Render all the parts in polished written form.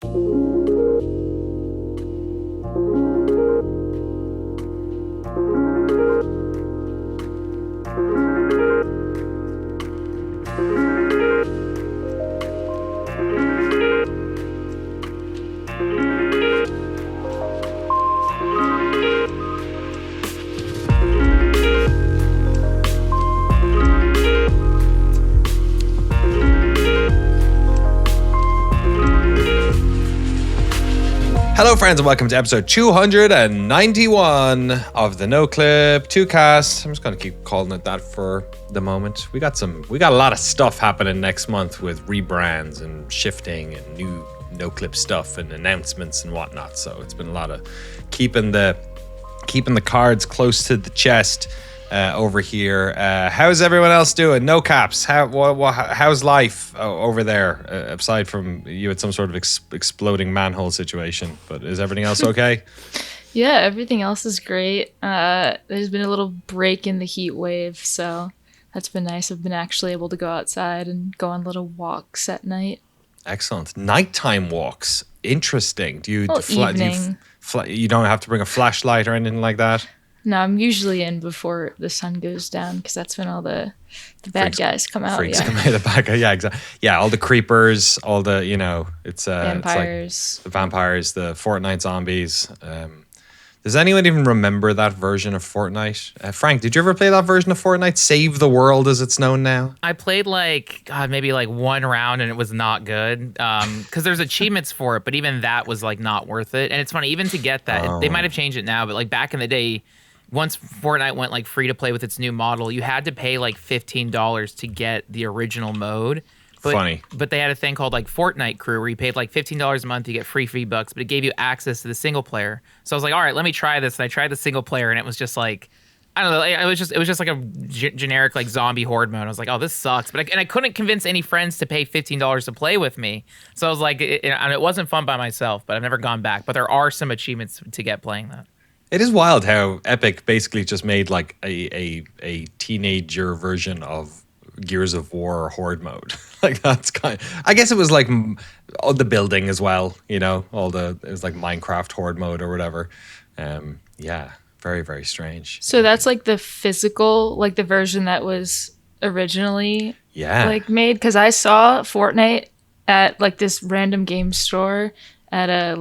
Hello, friends, and welcome to episode 291 of the Noclip 2cast. I'm just going to keep calling it that for the moment. We got a lot of stuff happening next month with rebrands and shifting and new Noclip stuff and announcements and whatnot. So it's been a lot of keeping the cards close to the chest over here. How's everyone else doing? No caps. How's life over there? Aside from you had some sort of exploding manhole situation, but is everything else okay? Yeah, everything else is great. There's been a little break in the heat wave, so that's been nice. I've been actually able to go outside and go on little walks at night. Excellent. Nighttime walks. Interesting. Evening. You don't have to bring a flashlight or anything like that? No, I'm usually in before the sun goes down because that's when all the bad guys come out. Freaks come out of the bad guy. Yeah, exactly. Yeah, all the creepers, all the, it's vampires. It's like the vampires, the Fortnite zombies. Does anyone even remember that version of Fortnite? Frank, did you ever play that version of Fortnite? Save the World as it's known now? I played maybe one round and it was not good because there's achievements for it, but even that was not worth it. And it's funny, even to get that, they might have changed it now, but back in the day, once Fortnite went free to play with its new model, you had to pay $15 to get the original mode. Funny. But they had a thing called Fortnite Crew where you paid $15 a month, you get free V-Bucks, but it gave you access to the single player. So I was like, all right, let me try this. And I tried the single player and it was just I don't know, it was just like a generic zombie horde mode. I was like, oh, this sucks. But I couldn't convince any friends to pay $15 to play with me. So I was like, and it wasn't fun by myself, but I've never gone back. But there are some achievements to get playing that. It is wild how Epic basically just made a teenager version of Gears of War or Horde mode. That's I guess it was all the building as well, it was Minecraft Horde mode or whatever. Yeah, very, very strange. So that's the physical, the version that was originally made, because I saw Fortnite at this random game store at a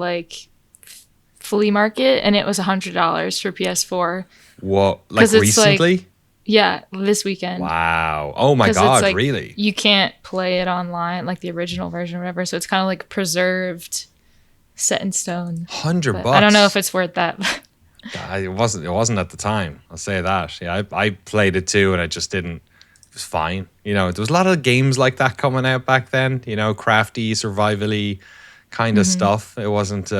flea market, and it was $100 for PS4. What? Recently? Yeah, this weekend. Wow. Oh my God, really? You can't play it online, the original version or whatever, so it's kind of preserved, set in stone. $100. I don't know if it's worth that. It wasn't at the time. I'll say that. Yeah, I played it too, and I just didn't. It was fine. There was a lot of games like that coming out back then. Crafty, survivally kind of stuff. It wasn't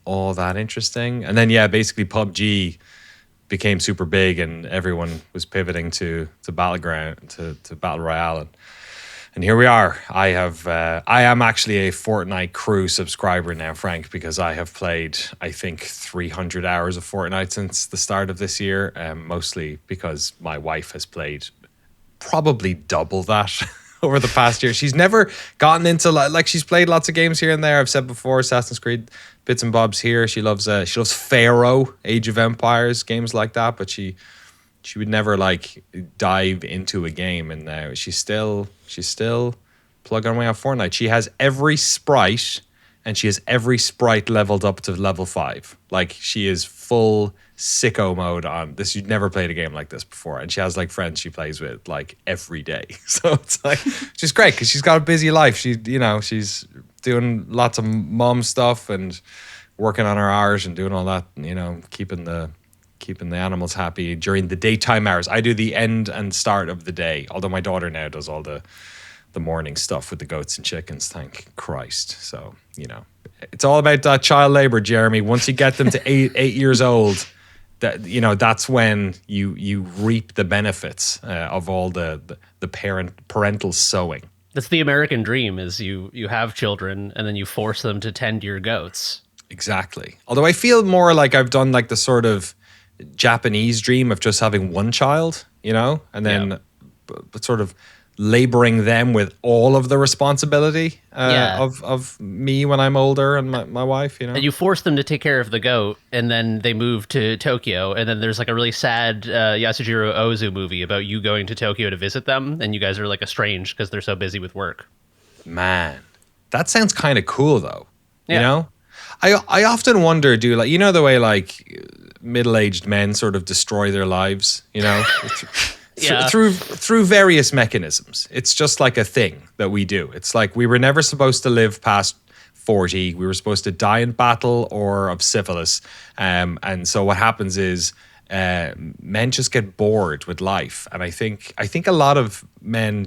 all that interesting. And then basically PUBG became super big, and everyone was pivoting to Battleground, to Battle Royale, and here we are. I am actually a Fortnite Crew subscriber now, Frank, because I have played, I think, 300 hours of Fortnite since the start of this year, mostly because my wife has played probably double that over the past year. She's never gotten into she's played lots of games here and there. I've said before, Assassin's Creed bits and bobs here. She loves Pharaoh, Age of Empires, games like that, but she would never dive into a game, and now she's still plugging away on Fortnite. She has every sprite, and she has every sprite leveled up to level 5. She is full sicko mode on this. You'd never played a game like this before, and she has friends she plays with every day. So it's she's great because she's got a busy life. She's doing lots of mom stuff and working on her art and doing all that, keeping the animals happy during the daytime hours. I do the end and start of the day, although my daughter now does all the morning stuff with the goats and chickens, thank Christ. So it's all about that child labor, Jeremy. Once you get them to eight years old, that's when you reap the benefits of all the parental sowing. That's the American dream: is you have children and then you force them to tend to your goats. Exactly. Although I feel more like I've done the sort of Japanese dream of just having one child, and then but sort of laboring them with all of the responsibility of me when I'm older and my wife, you know. And you force them to take care of the goat, and then they move to Tokyo, and then there's like a really sad Yasujiro Ozu movie about you going to Tokyo to visit them, and you guys are like estranged because they're so busy with work. Man, that sounds kind of cool though. You know, I often wonder, like, you know, the way like middle-aged men sort of destroy their lives, you know. Through various mechanisms. It's just like a thing that we do. It's like we were never supposed to live past 40. We were supposed to die in battle or of syphilis. And so what happens is men just get bored with life. And I think a lot of men,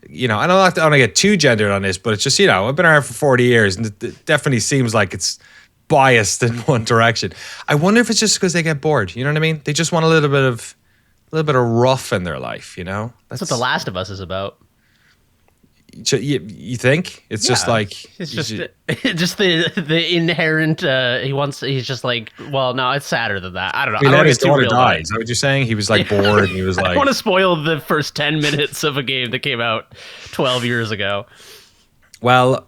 you know, I don't want to get too gendered on this, but it's just, you know, I've been around for 40 years and it definitely seems like it's biased in one direction. I wonder if it's just because they get bored. You know what I mean? They just want a little bit of rough in their life, you know? That's what The Last of Us is about. You think? It's just like... It's just the inherent... he's just like, well, no, it's sadder than that. I don't know. I don't want to get too real. Is that what you're saying? He was like bored and he was like... I don't want to spoil the first 10 minutes of a game that came out 12 years ago. Well...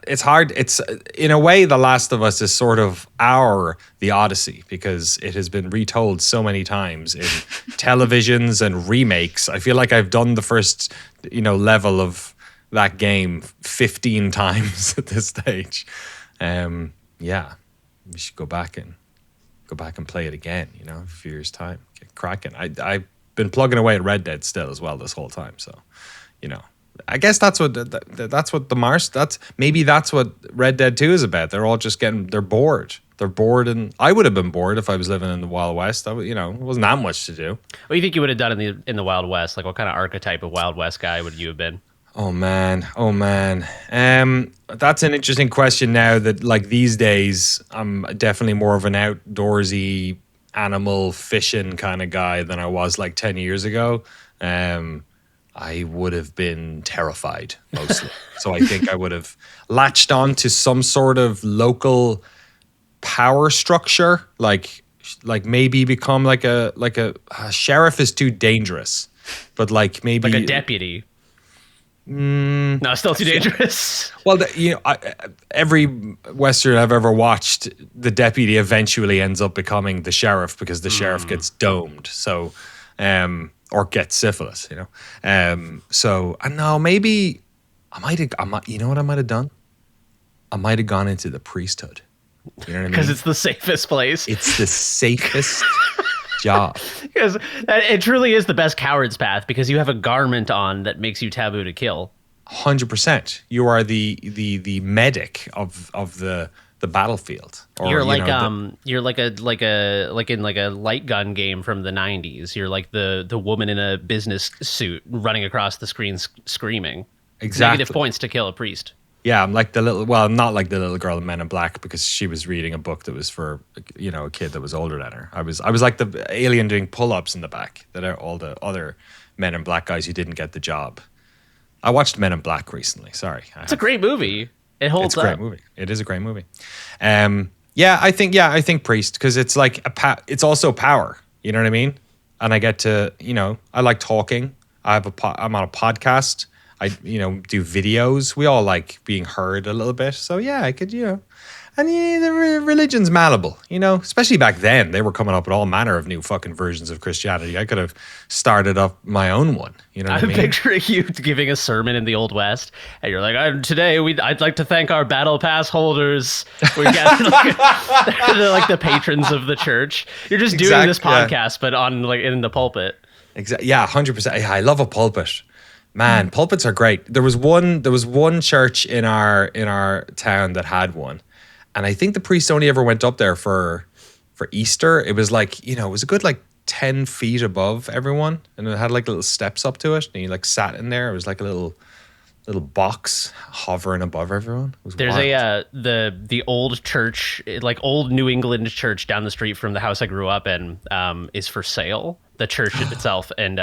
it's hard. It's in a way, The Last of Us is sort of the Odyssey because it has been retold so many times in televisions and remakes. I feel like I've done the first, you know, level of that game 15 times at this stage. Yeah, we should go back and play it again. You know, a few years time, get cracking. I've been plugging away at Red Dead still as well this whole time. So, you know. I guess that's what maybe that's what Red Dead 2 is about. They're all just they're bored. They're bored, and I would have been bored if I was living in the Wild West. You know, it wasn't that much to do. What do you think you would have done in the Wild West? Like, what kind of archetype of Wild West guy would you have been? Oh man. That's an interesting question now that, like, these days I'm definitely more of an outdoorsy animal fishing kind of guy than I was like 10 years ago. I would have been terrified mostly. So I think I would have latched on to some sort of local power structure, like maybe become like a sheriff is too dangerous, but like maybe like a deputy. No, still too dangerous. Well, you know, every Western I've ever watched, the deputy eventually ends up becoming the sheriff because the sheriff gets domed. So, or gets syphilis, you know. So I know maybe you know what I might have done? I might have gone into the priesthood. You know what I mean? Because it's the safest place. It's the safest job. Because it truly is the best coward's path because you have a garment on that makes you taboo to kill. 100%. You are the medic of the battlefield. Or, you're like you're like in a light gun game from the 90s. You're like the woman in a business suit running across the screen screaming. Exactly. Negative points to kill a priest. Yeah, I'm like I'm not like the little girl in Men in Black because she was reading a book that was for, you know, a kid that was older than her. I was like the alien doing pull-ups in the back that are all the other Men in Black guys who didn't get the job. I watched Men in Black recently. Sorry. It's a great movie. It holds up. It's a great movie. It is a great movie. I think priest because it's like it's also power. You know what I mean? And I get to, you know, I like talking. I'm on a podcast. I, you know, do videos. We all like being heard a little bit. So yeah, I could, you know, and yeah, the religion's malleable, you know, especially back then. They were coming up with all manner of new fucking versions of Christianity. I could have started up my own one. You know what I mean? I'm picturing you giving a sermon in the Old West, and you're like, today I'd like to thank our battle pass holders. We got they're like the patrons of the church. You're just doing this podcast, but on like in the pulpit. Exactly. Yeah, 100%. Yeah, I love a pulpit. Man, pulpits are great. There was one church in our town that had one. And I think the priest only ever went up there for Easter. It was like, you know, it was a good like 10 feet above everyone. And it had like little steps up to it. And he like sat in there. It was like a little box hovering above everyone. It was There's wild. The old church, like old New England church down the street from the house I grew up in, is for sale. the church itself, and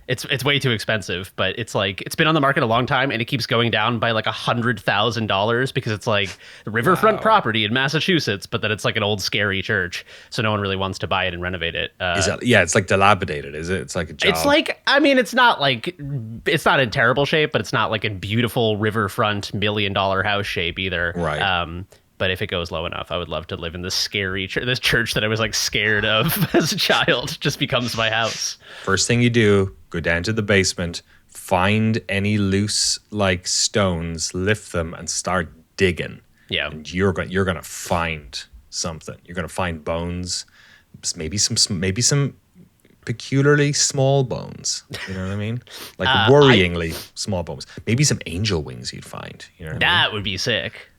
it's way too expensive. But it's like it's been on the market a long time, and it keeps going down by like $100,000 because it's like the riverfront property in Massachusetts, but then it's like an old scary church, so no one really wants to buy it and renovate it. It's like dilapidated, is it? It's like a job. It's like, I mean, it's not in terrible shape, but it's not like in beautiful riverfront $1 million house shape either. Right. But if it goes low enough, I would love to live in this scary this church that I was like scared of as a child just becomes my house. First thing you do, go down to the basement, find any loose like stones, lift them, and start digging. Yeah, and you're gonna find something. You're gonna find bones, maybe some peculiarly small bones. You know what I mean? Like worryingly small bones. Maybe some angel wings you'd find. You know what I mean? Would be sick.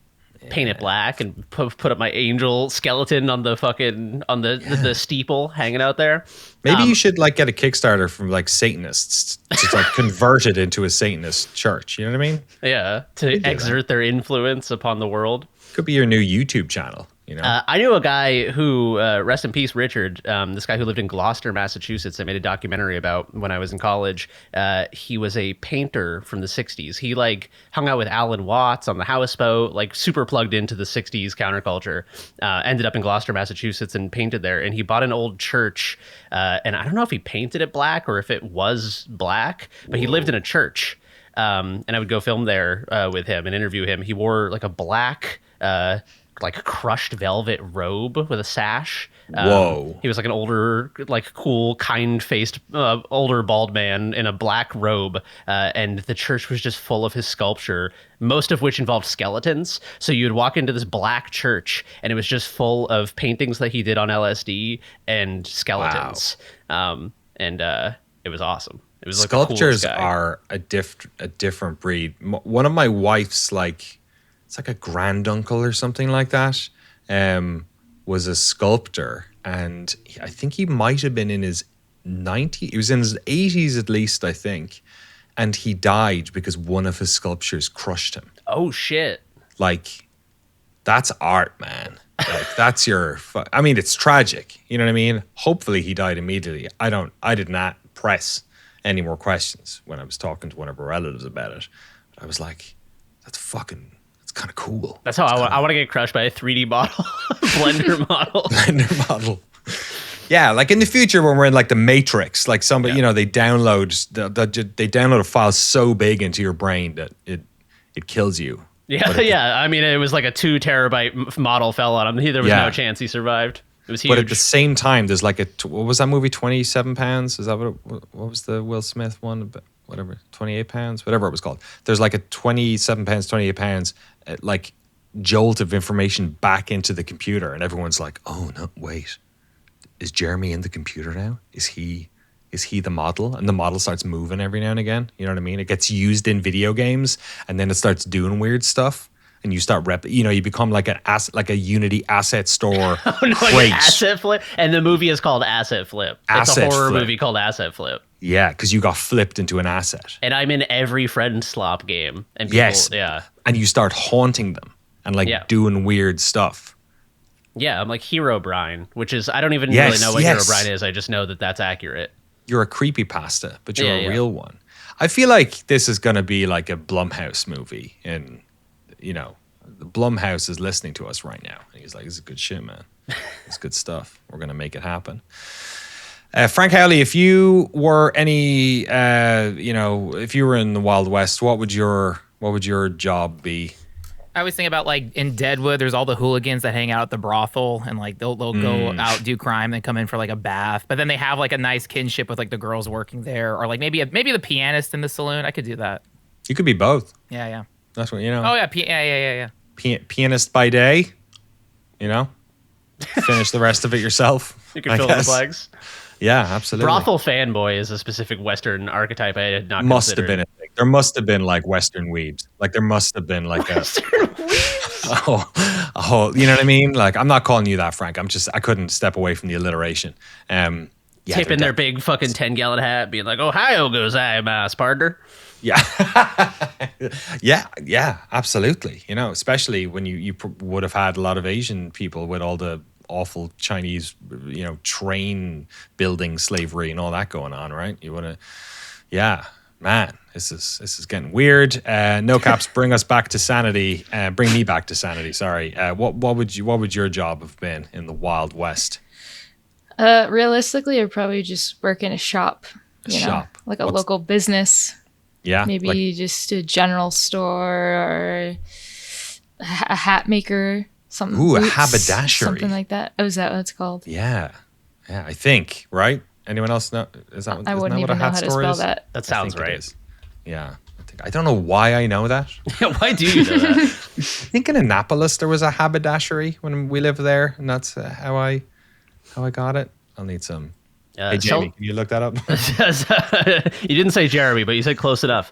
Paint it black and put up my angel skeleton on the the steeple hanging out there. Maybe you should like get a Kickstarter from like Satanists to like convert it into a Satanist church. You know what I mean? Yeah, to exert their influence upon the world. Could be your new YouTube channel. You know? I knew a guy who, rest in peace, Richard, this guy who lived in Gloucester, Massachusetts, I made a documentary about when I was in college. He was a painter from the 60s. He like hung out with Alan Watts on the houseboat, like super plugged into the 60s counterculture. Ended up in Gloucester, Massachusetts and painted there. And he bought an old church. And I don't know if he painted it black or if it was black, but he lived in a church. And I would go film there with him and interview him. He wore like a black... like crushed velvet robe with a sash. Whoa. He was like an older, like cool, kind-faced, older bald man in a black robe. And the church was just full of his sculpture, most of which involved skeletons. So you'd walk into this black church and it was just full of paintings that he did on LSD and skeletons. Wow. And it was awesome. It was like sculptures are a different breed. One of my wife's like, it's like a granduncle or something like that, was a sculptor. And I think he might have been in his 90s. He was in his 80s at least, I think. And he died because one of his sculptures crushed him. Oh, shit. Like, that's art, man. Like, that's I mean, it's tragic. You know what I mean? Hopefully he died immediately. I did not press any more questions when I was talking to one of our relatives about it. But I was like, that's kind of cool. That's how I want to get crushed by a 3D model, Blender model. Yeah, like in the future when we're in like the Matrix, like somebody, you know, they download a file so big into your brain that it kills you. Yeah, yeah. I mean, it was like a 2 terabyte model fell on him. There was no chance he survived. It was huge. But at the same time, there's like what was that movie? 27 pounds? Is that what was the Will Smith one? Whatever, 28 pounds, whatever it was called. There's like a 27 pounds, 28 pounds, like jolt of information back into the computer. And everyone's like, oh, no, wait. Is Jeremy in the computer now? Is he the model? And the model starts moving every now and again. You know what I mean? It gets used in video games and then it starts doing weird stuff. And you start you become like a Unity asset store. Oh, no, like Asset Flip. And the movie is called Asset Flip. It's a horror movie called Asset Flip. Yeah, because you got flipped into an asset. And I'm in every friend slop game. And people, yeah. And you start haunting them and like doing weird stuff. Yeah, I'm like Hero Brian, which is, I don't even really know what Hero Brian is. I just know that that's accurate. You're a creepypasta, but you're a real one. I feel like this is going to be like a Blumhouse movie. And, you know, the Blumhouse is listening to us right now. And he's like, this is good shit, man. It's good stuff. We're going to make it happen. Frank Howley, if you were if you were in the Wild West, what would your job be? I was thinking about like in Deadwood, there's all the hooligans that hang out at the brothel and like they'll go out, do crime, then come in for like a bath. But then they have like a nice kinship with like the girls working there, or like maybe the pianist in the saloon. I could do that. You could be both. Yeah. That's what, you know. Oh yeah. Pianist by day, you know. Finish the rest of it yourself. You can fill in the flags. Yeah, absolutely. Brothel fanboy is a specific Western archetype I had not must considered. Have been a thing. There must have been like Western weebs. Like there must have been like Western weebs. a whole, you know what I mean? Like I'm not calling you that, Frank. I couldn't step away from the alliteration. Tipping their big fucking 10-gallon hat, being like, "Ohio goes I, my partner." Yeah. yeah, absolutely. You know, especially when you would have had a lot of Asian people with all the awful Chinese, train building slavery and all that going on, right? You want to, yeah, man, this is getting weird. No caps, bring us back to sanity. Bring me back to sanity. Sorry. What would your job have been in the Wild West? Realistically, I'd probably just work in a shop. Shop, like a local business. Yeah, maybe just a general store or a hat maker. Something. Ooh, boots, a haberdashery, something like that. Oh, is that what it's called? Yeah, I think, right. Anyone else know? Is that? I wouldn't even know how to spell that. That sounds right. Yeah, I don't know why I know that. Why do you know that? I think in Annapolis there was a haberdashery when we lived there, and that's how I got it. I'll need some. Hey, Jamie, can you look that up? You didn't say Jeremy, but you said close enough.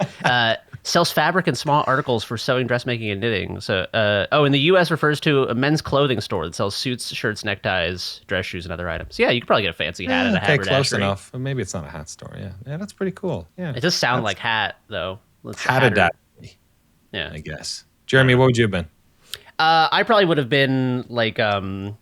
Sells fabric and small articles for sewing, dressmaking, and knitting. So, in the U.S. refers to a men's clothing store that sells suits, shirts, neckties, dress shoes, and other items. Yeah, you could probably get a fancy hat at a haberdashery. Close enough. Maybe it's not a hat store. Yeah, that's pretty cool. Yeah, it does sound like hat though. Haberdashery. Yeah, I guess. Jeremy, what would you have been? I probably would have been like some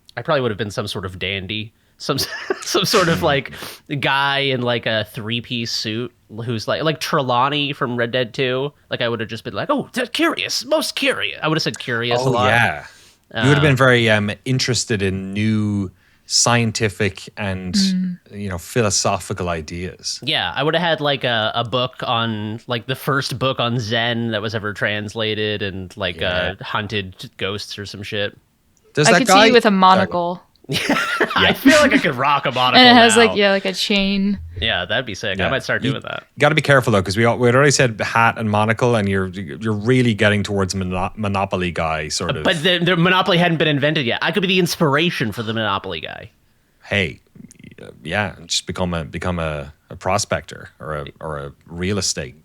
sort of dandy. Some sort of like guy in like a 3-piece suit who's like Trelawney from Red Dead 2. Like I would have just been like, oh, curious, most curious. I would have said curious a lot. Yeah, you would have been very interested in new scientific and philosophical ideas. Yeah, I would have had like a book on like the first book on Zen that was ever translated and like hunted ghosts or some shit. I could see you with a monocle. I feel like I could rock a monocle. And it has now. like a chain. Yeah, that'd be sick. I might start doing that. You got to be careful though, because we already said hat and monocle, and you're really getting towards Monopoly guy sort of. But the Monopoly hadn't been invented yet. I could be the inspiration for the Monopoly guy. Hey, just become a prospector or a real estate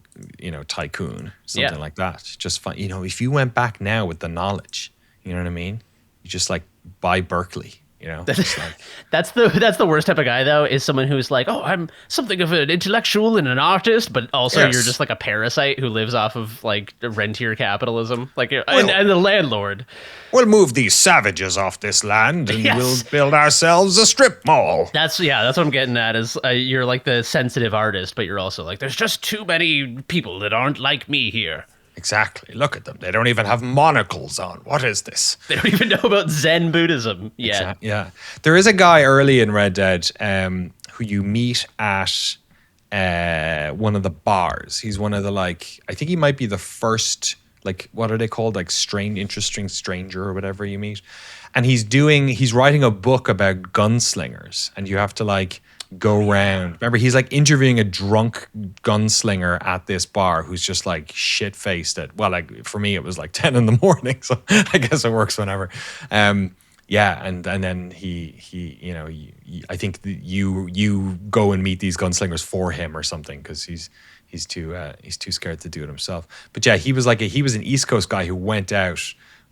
tycoon, something like that. Just fun. If you went back now with the knowledge, you know what I mean. You just like buy Berkeley. That's the worst type of guy though, is someone who's like, oh, I'm something of an intellectual and an artist, but also you're just like a parasite who lives off of like rentier capitalism, like and the landlord. We'll move these savages off this land and we'll build ourselves a strip mall. That's what I'm getting at is you're like the sensitive artist, but you're also like, there's just too many people that aren't like me here. Exactly. Look at them. They don't even have monocles on. What is this? They don't even know about Zen Buddhism yet. Yeah. There is a guy early in Red Dead who you meet at one of the bars. He's one of the I think he might be the first, what are they called? Like interesting stranger or whatever you meet. And he's writing a book about gunslingers, and you have to go round. Remember, he's interviewing a drunk gunslinger at this bar who's just shit-faced at, for me it was 10 in the morning, so I guess it works whenever. And then he I think you go and meet these gunslingers for him or something, because he's too scared to do it himself. But yeah, he was an East Coast guy who went out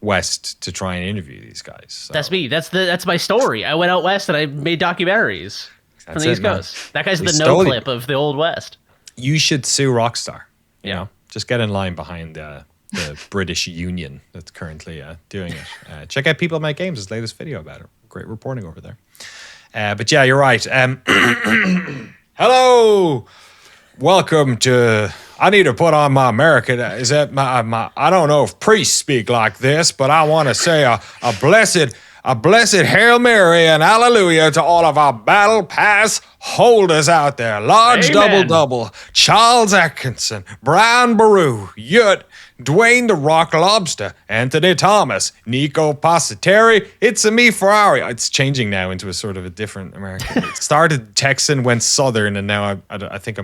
west to try and interview these guys. So. That's me. That's my story. I went out west and I made documentaries. From the East Coast. That guy's the Noclip of the Old West. You should sue Rockstar. You know, just get in line behind the British Union that's currently doing it. Check out People Make Games' latest video about it. Great reporting over there. But yeah, you're right. Hello. Welcome to. I need to put on my American. Is that my? I don't know if priests speak like this, but I want to say a blessed Hail Mary and Hallelujah to all of our Battle Pass holders out there. Large double, Charles Atkinson, Brian Baru, Yurt, Dwayne the Rock Lobster, Anthony Thomas, Nico Passateri, It's a Me Ferrari. It's changing now into a sort of a different American. It started Texan, went Southern, and now I think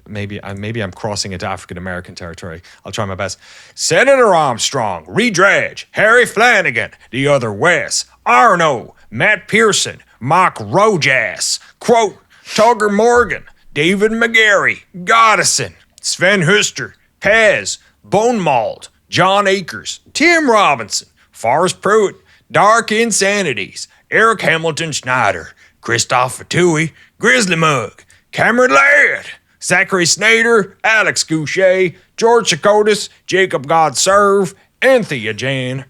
maybe I'm crossing into African American territory. I'll try my best. Senator Armstrong, Reed Dredge, Harry Flanagan, The Other West, Arno, Matt Pearson, Mark Rojas, Quote, Tugger Morgan, David McGarry, Goddison, Sven Huster, Pez, Bone Mauled, John Akers, Tim Robinson, Forrest Pruitt, Dark Insanities, Eric Hamilton Schneider, Christopher Toohey, Grizzly Mug, Cameron Laird, Zachary Snader, Alex Goucher, George Chakotis, Jacob Godserve, Anthea Jan,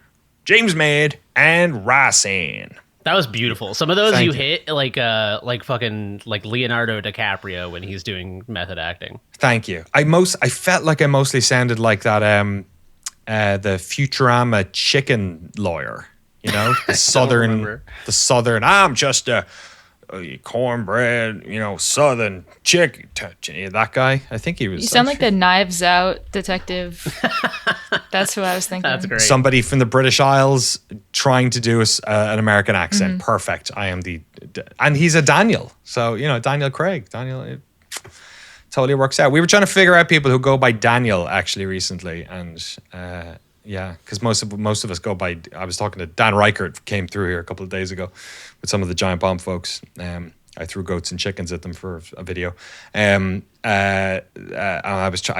James Mad, and Rysan. That was beautiful. Some of those hit like fucking like Leonardo DiCaprio when he's doing method acting. Thank you. I felt like I mostly sounded like that the Futurama chicken lawyer, you know, the southern. I'm just a cornbread, you know, southern chicken. That guy. I think he was. You sound like the Knives Out detective. That's who I was thinking. That's great. Somebody from the British Isles trying to do an American accent. Mm-hmm. Perfect. I am and he's a Daniel. So, you know, Daniel Craig. It totally works out. We were trying to figure out people who go by Daniel actually recently. And because most of us go by, I was talking to Dan Reichert, came through here a couple of days ago with some of the Giant Bomb folks. I threw goats and chickens at them for a video. I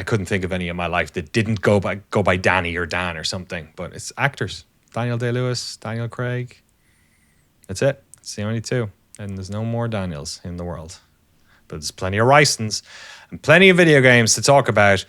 couldn't think of any in my life that didn't go by Danny or Dan or something, but it's actors. Daniel Day-Lewis, Daniel Craig. That's it. It's the only two. And there's no more Daniels in the world. But there's plenty of Rysons and plenty of video games to talk about.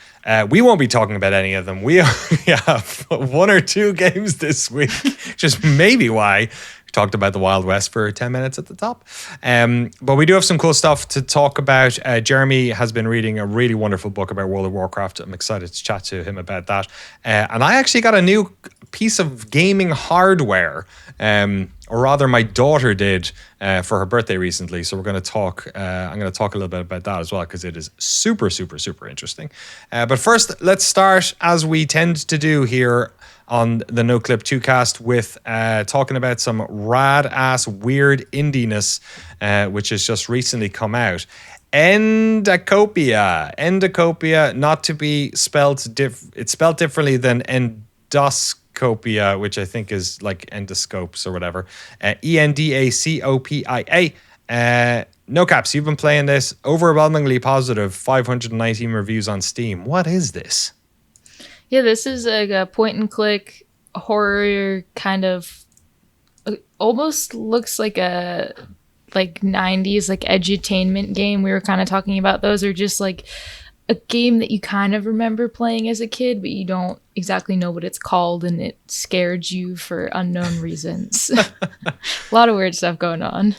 We won't be talking about any of them. We have 1 or 2 games this week, just maybe why. We talked about the Wild West for 10 minutes at the top. But we do have some cool stuff to talk about. Jeremy has been reading a really wonderful book about World of Warcraft. I'm excited to chat to him about that. And I actually got a new piece of gaming hardware, or rather my daughter did for her birthday recently. So we're going to talk, I'm going to talk a little bit about that as well, because it is super, super, super interesting. But first, let's start, as we tend to do here on the Noclip 2cast, with talking about some rad-ass weird indiness, which has just recently come out. Endacopia, not to be spelled it's spelled differently than Endoscopia, which I think is like endoscopes or whatever. Endacopia. No caps, you've been playing this. Overwhelmingly positive, 519 reviews on Steam. What is this? Yeah, this is like a point-and-click horror kind of, almost looks like a 90s like edutainment game. We were kind of talking about those, or just like a game that you kind of remember playing as a kid, but you don't exactly know what it's called, and it scared you for unknown reasons. A lot of weird stuff going on.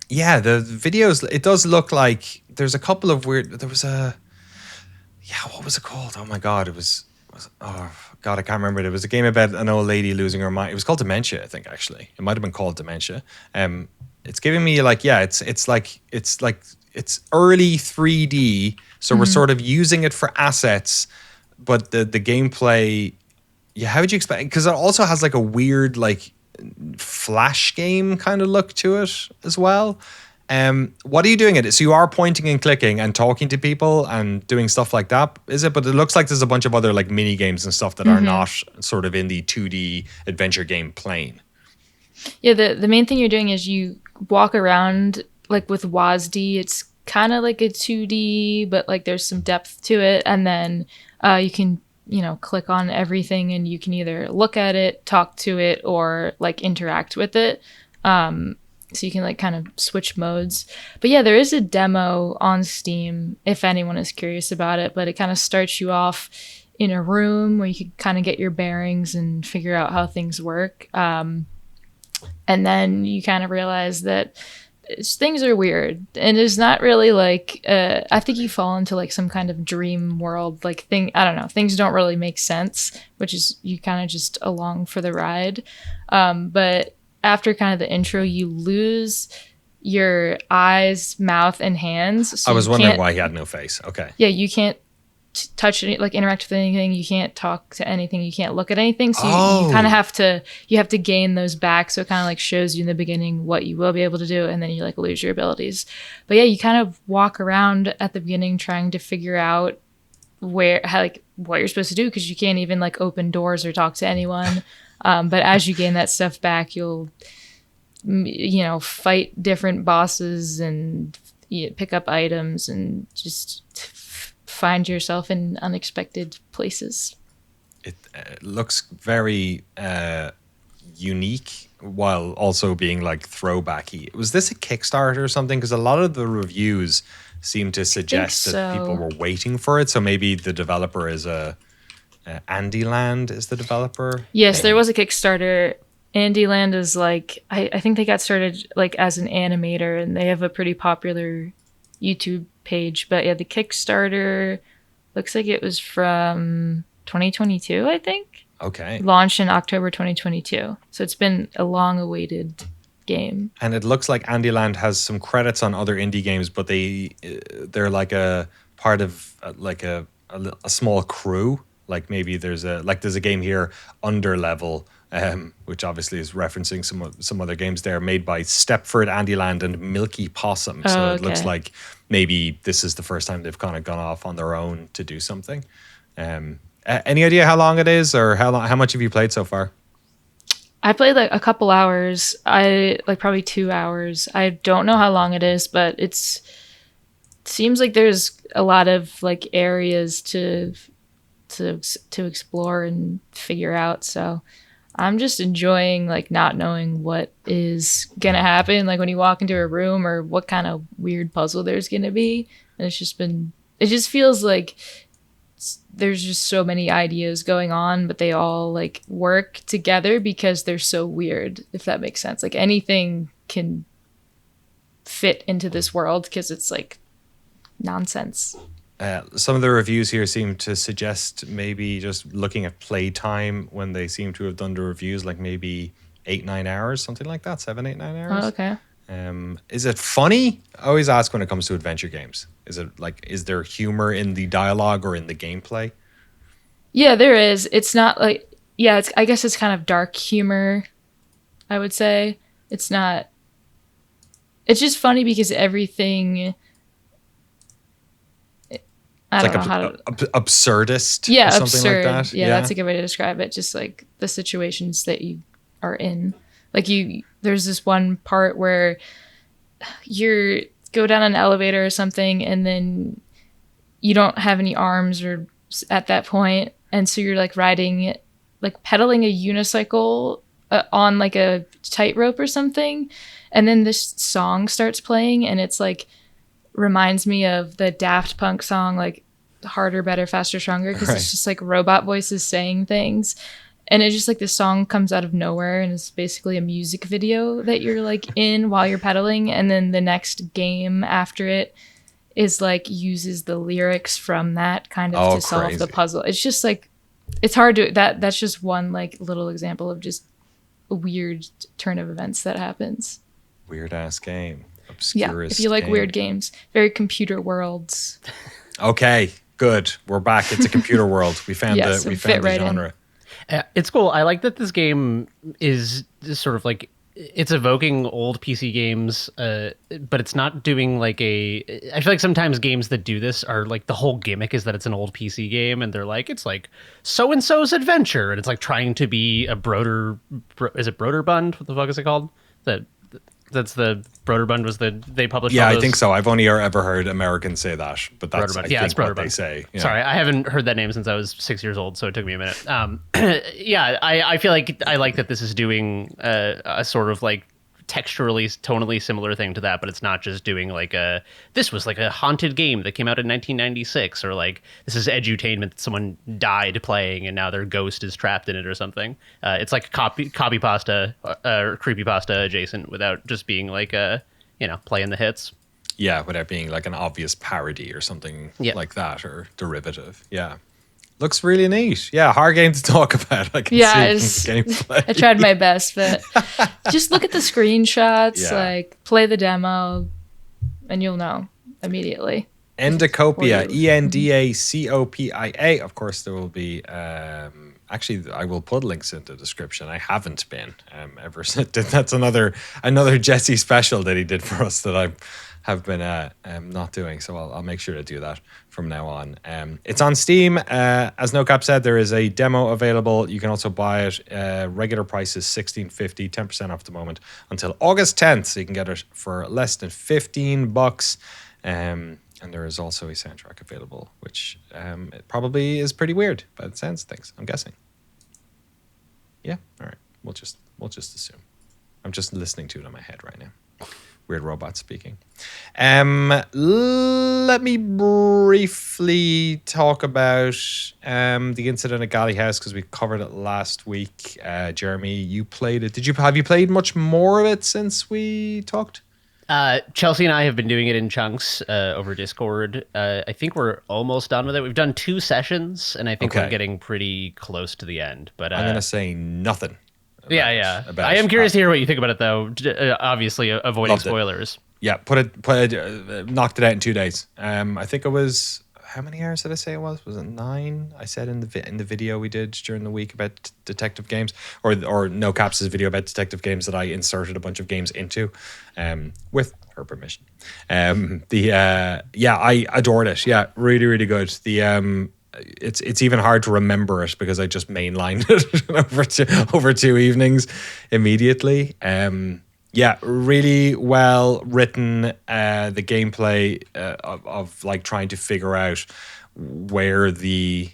Yeah, the videos, it does look like there's a couple of weird, what was it called? Oh my God, I can't remember it. It was a game about an old lady losing her mind. It was called Dementia, I think, actually. It might have been called Dementia. It's giving me it's early 3D, so we're sort of using it for assets, but the gameplay, how would you expect? Because it also has like a weird like flash game kind of look to it as well. What are you doing it? So you are pointing and clicking and talking to people and doing stuff like that, is it? But it looks like there's a bunch of other like mini games and stuff that are not sort of in the 2D adventure game plane. Yeah, the main thing you're doing is you walk around like with WASD. It's kind of like a 2D, but like there's some depth to it, and then you can click on everything, and you can either look at it, talk to it, or like interact with it. So you can like kind of switch modes. But yeah, there is a demo on Steam if anyone is curious about it, but it kind of starts you off in a room where you can kind of get your bearings and figure out how things work. And then you kind of realize that things are weird, and it's not really like, I think you fall into like some kind of dream world, like I don't know, things don't really make sense, which is you kind of just along for the ride. But after kind of the intro, you lose your eyes, mouth, and hands. So I was wondering why he had no face. Okay. Yeah, you can't touch it, like interact with anything. You can't talk to anything. You can't look at anything. So you kind of have to gain those back. So it kind of like shows you in the beginning what you will be able to do, and then you like lose your abilities. But yeah, you kind of walk around at the beginning trying to figure out what you're supposed to do, because you can't even like open doors or talk to anyone. But as you gain that stuff back, you'll, fight different bosses and pick up items and just find yourself in unexpected places. It looks very unique while also being like throwbacky. Was this a Kickstarter or something? Because a lot of the reviews seem to suggest that people were waiting for it. So maybe the developer is Andyland is the developer. Yes, there was a Kickstarter. Andyland is like I think they got started like as an animator, and they have a pretty popular YouTube page. But yeah, the Kickstarter looks like it was from 2022, I think. Okay. Launched in October 2022. So it's been a long-awaited game. And it looks like Andyland has some credits on other indie games, but they're like a part of like a small crew. Like maybe there's a game here, Underlevel, which obviously is referencing some other games there made by Stepford, Andyland, and Milky Possum. So it looks like maybe this is the first time they've kind of gone off on their own to do something. Any idea how long it is, or how much have you played so far? I played like a couple hours. I like probably 2 hours. I don't know how long it is, but it seems like there's a lot of like areas to explore and figure out. So I'm just enjoying like not knowing what is gonna happen, like when you walk into a room or what kind of weird puzzle there's gonna be. And it just feels like there's just so many ideas going on, but they all like work together because they're so weird, if that makes sense. Like anything can fit into this world because it's like nonsense. Some of the reviews here seem to suggest maybe just looking at playtime when they seem to have done the reviews, like maybe 8-9 hours, something like that, 7, 8, 9 hours. Oh, okay. Is it funny? I always ask when it comes to adventure games. Is there humor in the dialogue or in the gameplay? Yeah, there is. It's not like, yeah, I guess it's kind of dark humor, I would say. It's just funny because everything, I don't know how to... absurdist. Yeah, or something absurd. Like that. Yeah, that's a good way to describe it. Just like the situations that you are in. Like there's this one part where you go down an elevator or something, and then you don't have any arms or at that point, and so you're like riding, like pedaling a unicycle on like a tightrope or something, and then this song starts playing, and it's like reminds me of the Daft Punk song, like Harder, Better, Faster, Stronger, because it's just like robot voices saying things. And it's just like this song comes out of nowhere, and it's basically a music video that you're like in while you're pedaling. And then the next game after it is like uses the lyrics from that kind of to solve the puzzle. It's just like, it's hard to, that's just one like little example of just a weird turn of events that happens. Weird ass game. Obscurest yeah, if you like game. Weird games, very computer worlds. Okay, good. We're back. It's a computer world. We found the genre. It's cool. I like that this game is sort of like, it's evoking old PC games, but it's not doing like I feel like sometimes games that do this are like the whole gimmick is that it's an old PC game, and they're like, it's like so-and-so's adventure, and it's like trying to be a is it Broderbund? What the fuck is it called? That's the Broderbund was they published. Yeah, I think so. I've only ever heard Americans say that, but that's it's what they say. Yeah. Sorry, I haven't heard that name since I was 6 years old, so it took me a minute. Yeah, I feel like I like that this is doing a sort of like texturally, tonally similar thing to that, but it's not just doing like this was like a haunted game that came out in 1996, or like this is edutainment that someone died playing and now their ghost is trapped in it or something. It's like copy pasta or creepypasta adjacent without just being like playing the hits. Yeah, without being like an obvious parody or something like that, or derivative. Yeah. Looks really neat. Yeah, hard game to talk about. I can see gameplay. I tried my best, but just look at the screenshots, like play the demo, and you'll know immediately. Endacopia, Endacopia. Of course, there will be. Actually, I will put links in the description. I haven't been ever since. That's another Jesse special that he did for us that I have been not doing, so I'll make sure to do that from now on. It's on Steam. As Noclip said, there is a demo available. You can also buy it. Regular price is $16.50, 10% off at the moment until August 10th, so you can get it for less than $15. And there is also a soundtrack available, which it probably is pretty weird by the sounds of things, I'm guessing. Yeah, all right. We'll just assume. I'm just listening to it in my head right now. weird robot speaking. Let me briefly talk about the incident at Galley House because we covered it last week. Jeremy, you played it. Have you played much more of it since we talked? Chelsea and I have been doing it in chunks over Discord. I think we're almost done with it. We've done 2 sessions, and I think we're getting pretty close to the end. But I'm gonna say nothing. I am curious to hear what you think about it, though. Obviously, avoiding spoilers. Yeah, knocked it out in 2 days. I think it was, how many hours did I say it was? Was it 9? I said in the video we did during the week about detective games, or No Caps' video about detective games that I inserted a bunch of games into, with her permission. I adored it. Yeah, really, really good. It's even hard to remember it because I just mainlined it over 2 evenings immediately. Really well written. The gameplay of like trying to figure out where the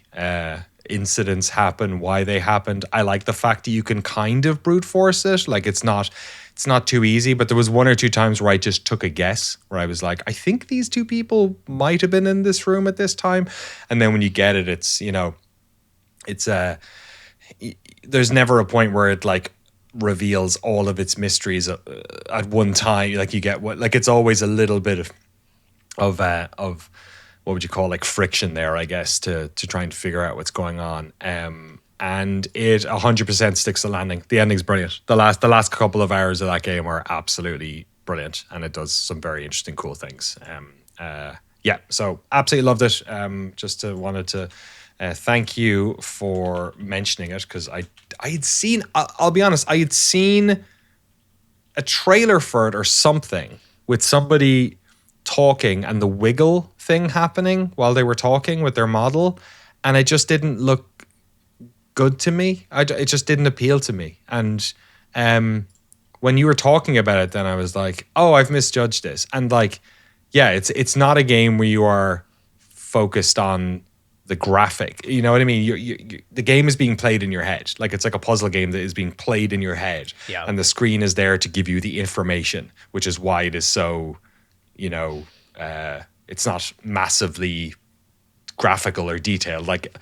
incidents happen, why they happened. I like the fact that you can kind of brute force it. Like it's not too easy, but there was 1 or 2 times where I just took a guess, where I was like, I think these 2 people might have been in this room at this time. And then when you get it, it's, there's never a point where it like reveals all of its mysteries at one time. Like you get it's always a little bit of what would you call, like, friction there, I guess, to try and figure out what's going on. And it 100% sticks the landing. The ending's brilliant. The last couple of hours of that game are absolutely brilliant, and it does some very interesting, cool things. So absolutely loved it. Wanted to thank you for mentioning it, because I had seen, I'll be honest, I had seen a trailer for it or something with somebody talking and the wiggle thing happening while they were talking with their model, and it just didn't look good to me. It just didn't appeal to me. And when you were talking about it, then I was like, oh, I've misjudged this. And like, yeah, it's not a game where you are focused on the graphic. You know what I mean? The game is being played in your head. Like, it's like a puzzle game that is being played in your head. Yeah. And the screen is there to give you the information, which is why it is so, it's not massively graphical or detailed. Like,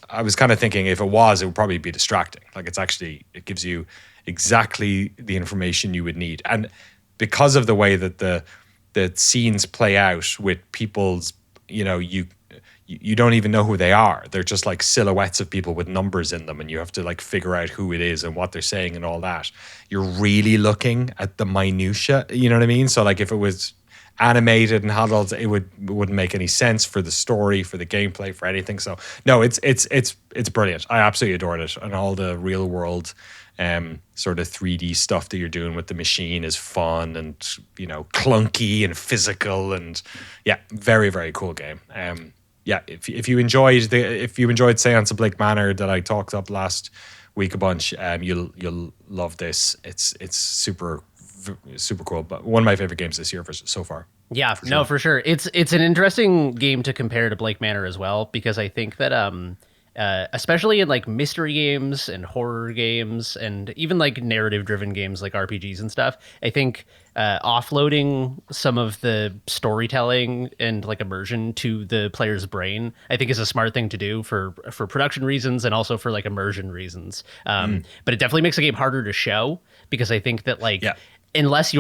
I was kind of thinking if it was, it would probably be distracting. Like, it gives you exactly the information you would need. And because of the way that the scenes play out with people's, you don't even know who they are. They're just like silhouettes of people with numbers in them, and you have to like figure out who it is and what they're saying and all that. You're really looking at the minutia, you know what I mean? So like, if it was animated and had all, it wouldn't make any sense for the story, for the gameplay, for anything. So no, it's brilliant. I absolutely adored it, and all the real world sort of 3D stuff that you're doing with the machine is fun and clunky and physical, and yeah, very, very cool game. If you enjoyed Seance of Blake Manor that I talked up last week a bunch, you'll love this. It's super cool, but one of my favorite games this year so far. Yeah, for sure. It's an interesting game to compare to Blake Manor as well, because I think that especially in like mystery games and horror games and even like narrative driven games like RPGs and stuff, I think offloading some of the storytelling and like immersion to the player's brain, I think, is a smart thing to do for production reasons and also for like immersion reasons. But it definitely makes a game harder to show, because I think that unless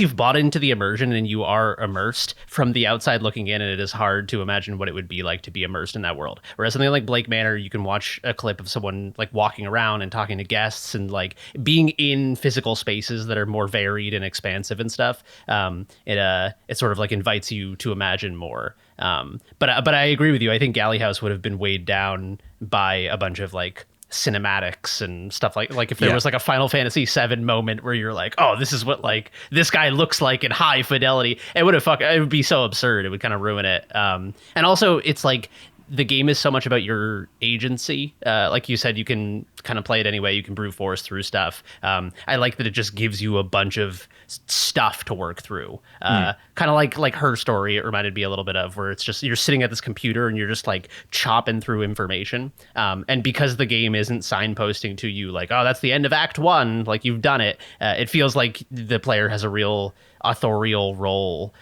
you've bought into the immersion and you are immersed from the outside looking in, and it is hard to imagine what it would be like to be immersed in that world. Whereas something like Blake Manor, you can watch a clip of someone like walking around and talking to guests and like being in physical spaces that are more varied and expansive and stuff. It sort of like invites you to imagine more. But I agree with you. I think Galley House would have been weighed down by a bunch of like cinematics and stuff like if there was like a Final Fantasy VII moment where you're like, oh, this is what like this guy looks like in high fidelity, it would be so absurd. It would kind of ruin it. And also, it's like the game is so much about your agency. Like you said, you can kind of play it anyway. You can brute force through stuff. I like that it just gives you a bunch of stuff to work through. Kind of like Her Story, it reminded me a little bit of, where it's just you're sitting at this computer and you're just like chopping through information. And because the game isn't signposting to you like, oh, that's the end of Act 1, like you've done it, it feels like the player has a real authorial role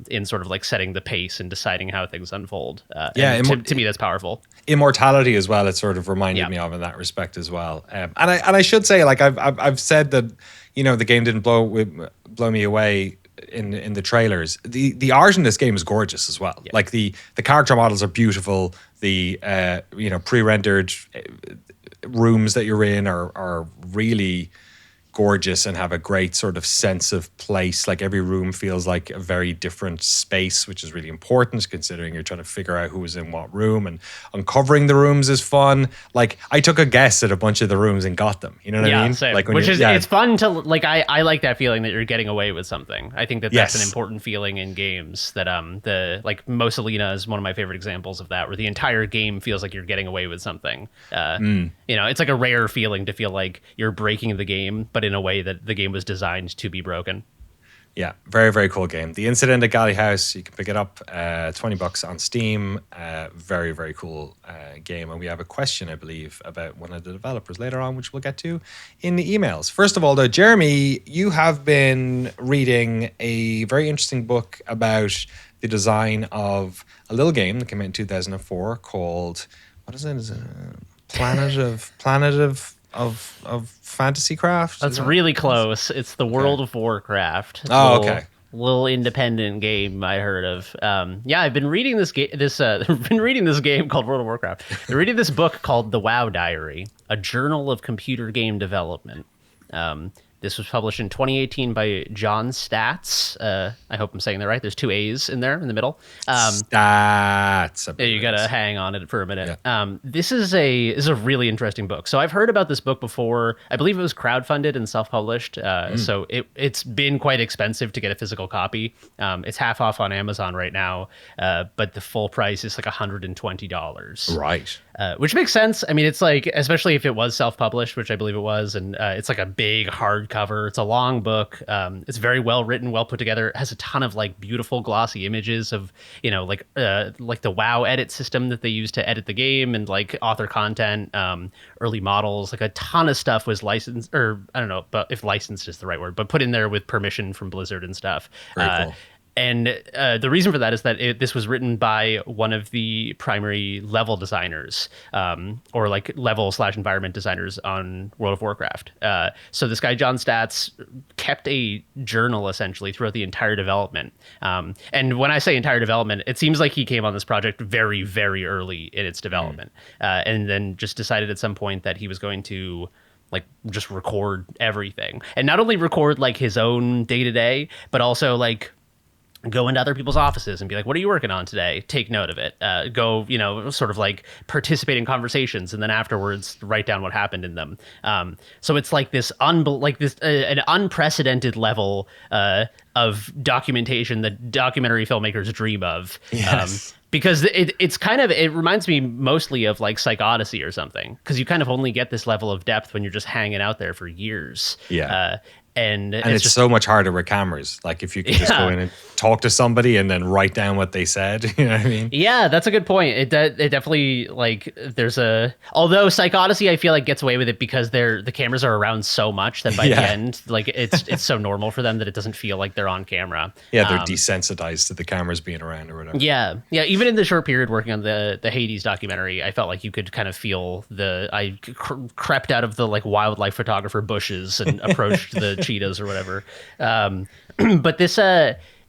in sort of like setting the pace and deciding how things unfold. To me, that's powerful. Immortality as well. It sort of reminded me of in that respect as well. And I should say, like I've said that, you know, the game didn't blow me away in the trailers. The art in this game is gorgeous as well. Yeah. Like the character models are beautiful. The pre-rendered rooms that you're in are really gorgeous and have a great sort of sense of place. Like every room feels like a very different space, which is really important considering you're trying to figure out who was in what room, and uncovering the rooms is fun. Like I took a guess at a bunch of the rooms and got them. You know what I mean? Same. Like it's fun to like. I like that feeling that you're getting away with something. I think that's an important feeling in games. That the like Mosalina is one of my favorite examples of that, where the entire game feels like you're getting away with something. You know, it's like a rare feeling to feel like you're breaking the game, but in a way that the game was designed to be broken. Yeah, very, very cool game. The Incident at Galley House, you can pick it up, $20 on Steam. Very, very cool game. And we have a question, I believe, about one of the developers later on, which we'll get to in the emails. First of all, though, Jeremy, you have been reading a very interesting book about the design of a little game that came out in 2004 called, what is it? Is it Planet of Fantasy Craft? That's really close. It's the World of Warcraft. Oh, okay. Little independent game I heard of. I've been reading this game. Been reading this game called World of Warcraft. I've been reading this book called The WoW Diary, a journal of computer game development. This was published in 2018 by John Statz. I hope I'm saying that right. There's 2 A's in there in the middle. Stats. You got to hang on it for a minute. Yeah. This is a really interesting book. So I've heard about this book before. I believe it was crowdfunded and self-published. So it's been quite expensive to get a physical copy. It's half off on Amazon right now, but the full price is like $120. Right. Which makes sense. I mean, it's like, especially if it was self-published, which I believe it was, and it's like a big hardcover. It's a long book. It's very well written, well put together. It has a ton of like beautiful glossy images of, you know, like the WoW edit system that they use to edit the game, and like author content, early models. Like a ton of stuff was licensed, or I don't know, but if licensed is the right word, but put in there with permission from Blizzard and stuff. Very cool. And the reason for that is that this was written by one of the primary level designers, or like level/environment designers on World of Warcraft. So this guy, John Statz, kept a journal essentially throughout the entire development. And when I say entire development, it seems like he came on this project very, very early in its development, and then just decided at some point that he was going to like just record everything, and not only record like his own day-to-day, but also like go into other people's offices and be like, what are you working on today? Take note of it. Go, you know, sort of like participate in conversations, and then afterwards write down what happened in them. So it's like this an unprecedented level of documentation that documentary filmmakers dream of. Yes. Because it's kind of, it reminds me mostly of like Psych Odyssey or something, because you kind of only get this level of depth when you're just hanging out there for years. Yeah. And it's just so much harder with cameras. Like if you could just go in and talk to somebody and then write down what they said, you know what I mean? Yeah, that's a good point. It definitely, like, although Psych Odyssey I feel like gets away with it because the cameras are around so much that by the end, like it's so normal for them that it doesn't feel like they're on camera. Yeah, they're desensitized to the cameras being around or whatever. Yeah. Even in the short period working on the Hades documentary, I felt like you could kind of feel I crept out of the like wildlife photographer bushes and approached the cheetahs or whatever. But this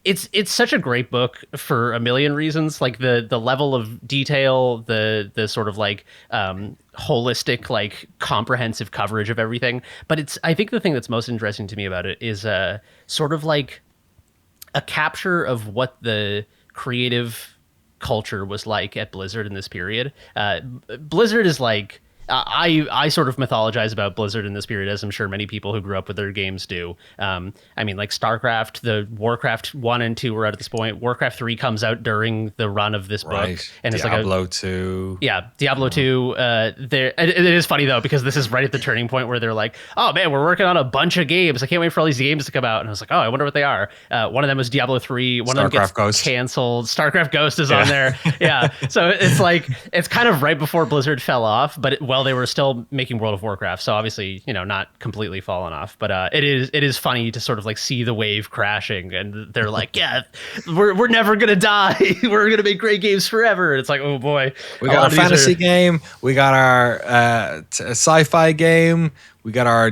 it's such a great book for a million reasons. Like the level of detail, the sort of like holistic, like comprehensive coverage of everything. But I think the thing that's most interesting to me about it is sort of like a capture of what the creative culture was like at Blizzard in this period. Blizzard is like, I sort of mythologize about Blizzard in this period, as I'm sure many people who grew up with their games do. I mean, like StarCraft, the Warcraft 1 and 2 were out at this point. Warcraft 3 comes out during the run of this book. And it's Diablo 2. Yeah, Diablo 2. It is funny, though, because this is right at the turning point where they're like, oh, man, we're working on a bunch of games. I can't wait for all these games to come out. And I was like, oh, I wonder what they are. One of them was Diablo 3. One of them gets Ghost. canceled. StarCraft Ghost is on there. Yeah. So it's like, it's kind of right before Blizzard fell off, but they were still making World of Warcraft. So obviously, not completely fallen off. But it is funny to sort of like see the wave crashing. And they're like, yeah, we're never going to die. We're going to make great games forever. And it's like, oh boy. We got our fantasy game. We got our sci-fi game. We got our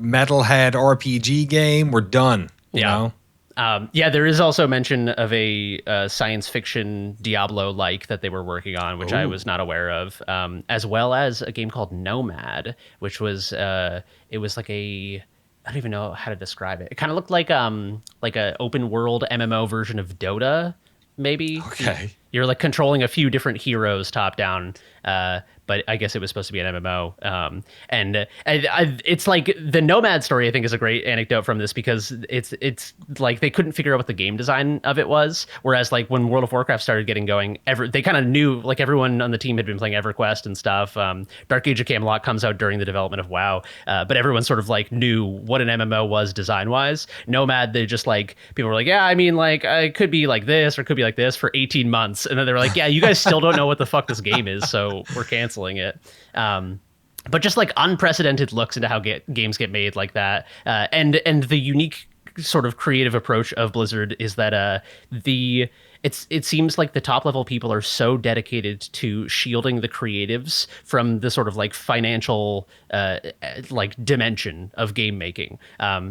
metalhead RPG game. We're done. You know? There is also mention of a science fiction Diablo-like that they were working on, which I was not aware of, as well as a game called Nomad, which was it was like I don't even know how to describe it. It kind of looked like a open world MMO version of Dota, maybe. Okay. You're like controlling a few different heroes top down, but I guess it was supposed to be an MMO. It's like the Nomad story, I think, is a great anecdote from this, because it's like they couldn't figure out what the game design of it was. Whereas like when World of Warcraft started getting going, they kind of knew, like everyone on the team had been playing EverQuest and stuff. Dark Age of Camelot comes out during the development of WoW, but everyone sort of like knew what an MMO was design wise. Nomad, they just like, people were like, yeah, I mean, like it could be like this or it could be like this for 18 months. And then they were like, yeah, you guys still don't know what the fuck this game is, so we're canceling it. But just like unprecedented looks into how games get made like that, and the unique sort of creative approach of Blizzard is that it seems like the top level people are so dedicated to shielding the creatives from the sort of like financial like dimension of game making.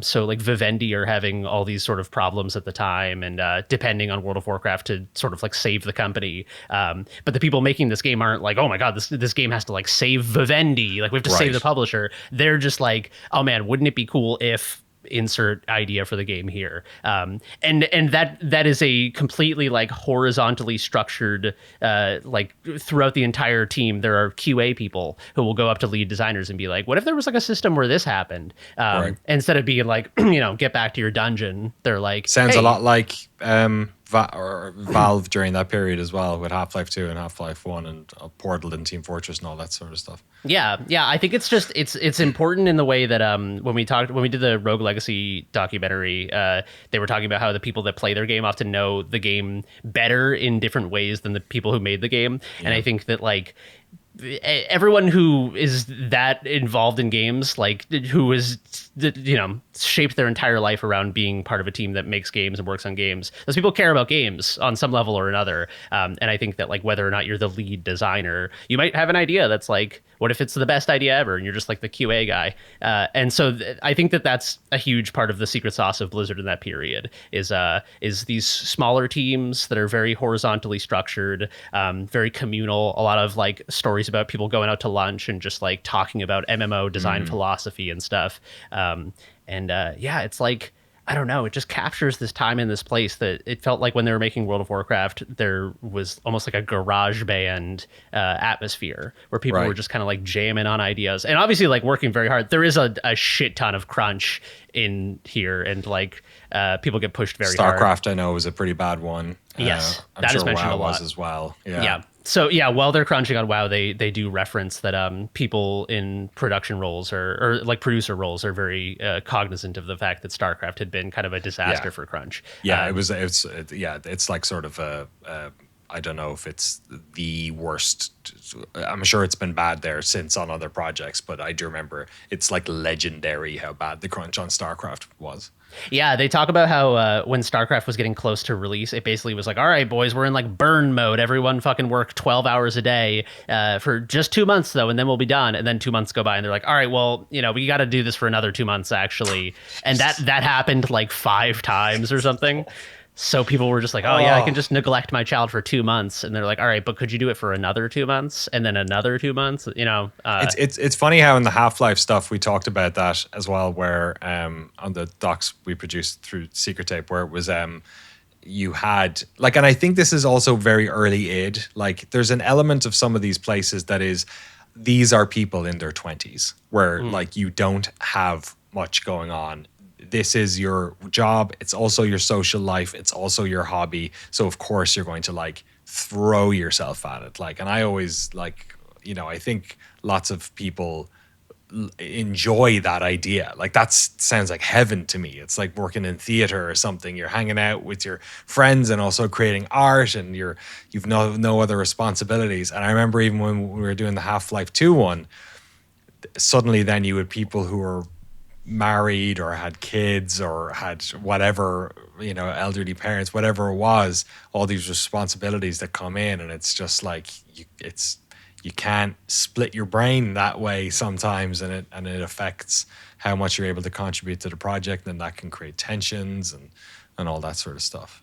So like Vivendi are having all these sort of problems at the time, and depending on World of Warcraft to sort of like save the company. But the people making this game aren't like, oh my god, this game has to like save Vivendi, like we have to save the publisher. They're just like, oh man, wouldn't it be cool if insert idea for the game here, and that is a completely like horizontally structured like throughout the entire team. There are QA people who will go up to lead designers and be like, what if there was like a system where this happened, instead of being like, get back to your dungeon. They're like, sounds a lot like Valve during that period as well, with Half-Life 2 and Half-Life 1 and Portal and Team Fortress and all that sort of stuff. Yeah. I think it's just it's important in the way that when we did the Rogue Legacy documentary, they were talking about how the people that play their game often know the game better in different ways than the people who made the game. Yeah. And I think that like everyone who is that involved in games, like who is shaped their entire life around being part of a team that makes games and works on games, those people care about games on some level or another. And I think that like whether or not you're the lead designer, you might have an idea that's like, what if it's the best idea ever and you're just like the QA guy? And so I think that that's a huge part of the secret sauce of Blizzard in that period is these smaller teams that are very horizontally structured, very communal, a lot of like stories about people going out to lunch and just like talking about MMO design philosophy and stuff. It's like, I don't know, it just captures this time in this place that it felt like when they were making World of Warcraft, there was almost like a garage band atmosphere where people were just kind of like jamming on ideas and obviously like working very hard. There is a shit ton of crunch in here, and like people get pushed very hard. StarCraft, I know, was a pretty bad one. Yes, I'm that sure is mentioned WoW a lot was as well. Yeah. So yeah, while they're crunching on WoW, they do reference that people in production roles or like producer roles are very cognizant of the fact that StarCraft had been kind of a disaster for crunch. Yeah, it's like sort of I don't know if it's the worst. I'm sure it's been bad there since on other projects, but I do remember it's like legendary how bad the crunch on StarCraft was. Yeah, they talk about how when StarCraft was getting close to release, it basically was like, all right, boys, we're in like burn mode. Everyone fucking work 12 hours a day for just 2 months, though, and then we'll be done. And then 2 months go by and they're like, all right, well, we got to do this for another 2 months, actually. And that happened like 5 times or something. So people were just like, oh, yeah, I can just neglect my child for 2 months. And they're like, all right, but could you do it for another 2 months and then another 2 months? It's funny how in the Half-Life stuff, we talked about that as well, where on the docs we produced through Secret Tape, where it was you had like, and I think this is also very early id, like there's an element of some of these places that is these are people in their 20s where like you don't have much going on. This is your job. It's also your social life. It's also your hobby. So of course you're going to like throw yourself at it. Like, and I always like, you know, I think lots of people enjoy that idea. Like that sounds like heaven to me. It's like working in theater or something. You're hanging out with your friends and also creating art, and you've no other responsibilities. And I remember even when we were doing the Half-Life 2 one, suddenly then you had people who were married or had kids or had whatever, you know, elderly parents, whatever it was, all these responsibilities that come in, and it's just like you can't split your brain that way sometimes, and it affects how much you're able to contribute to the project, and that can create tensions and all that sort of stuff.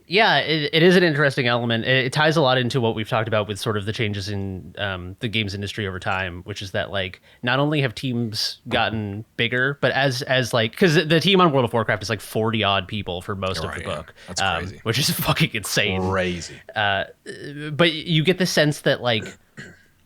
Yeah, it is an interesting element. It ties a lot into what we've talked about with sort of the changes in the games industry over time, which is that like not only have teams gotten bigger, but as like, because the team on World of Warcraft is like 40 odd people for most of the book. That's crazy. Which is fucking insane. Crazy. But you get the sense that like,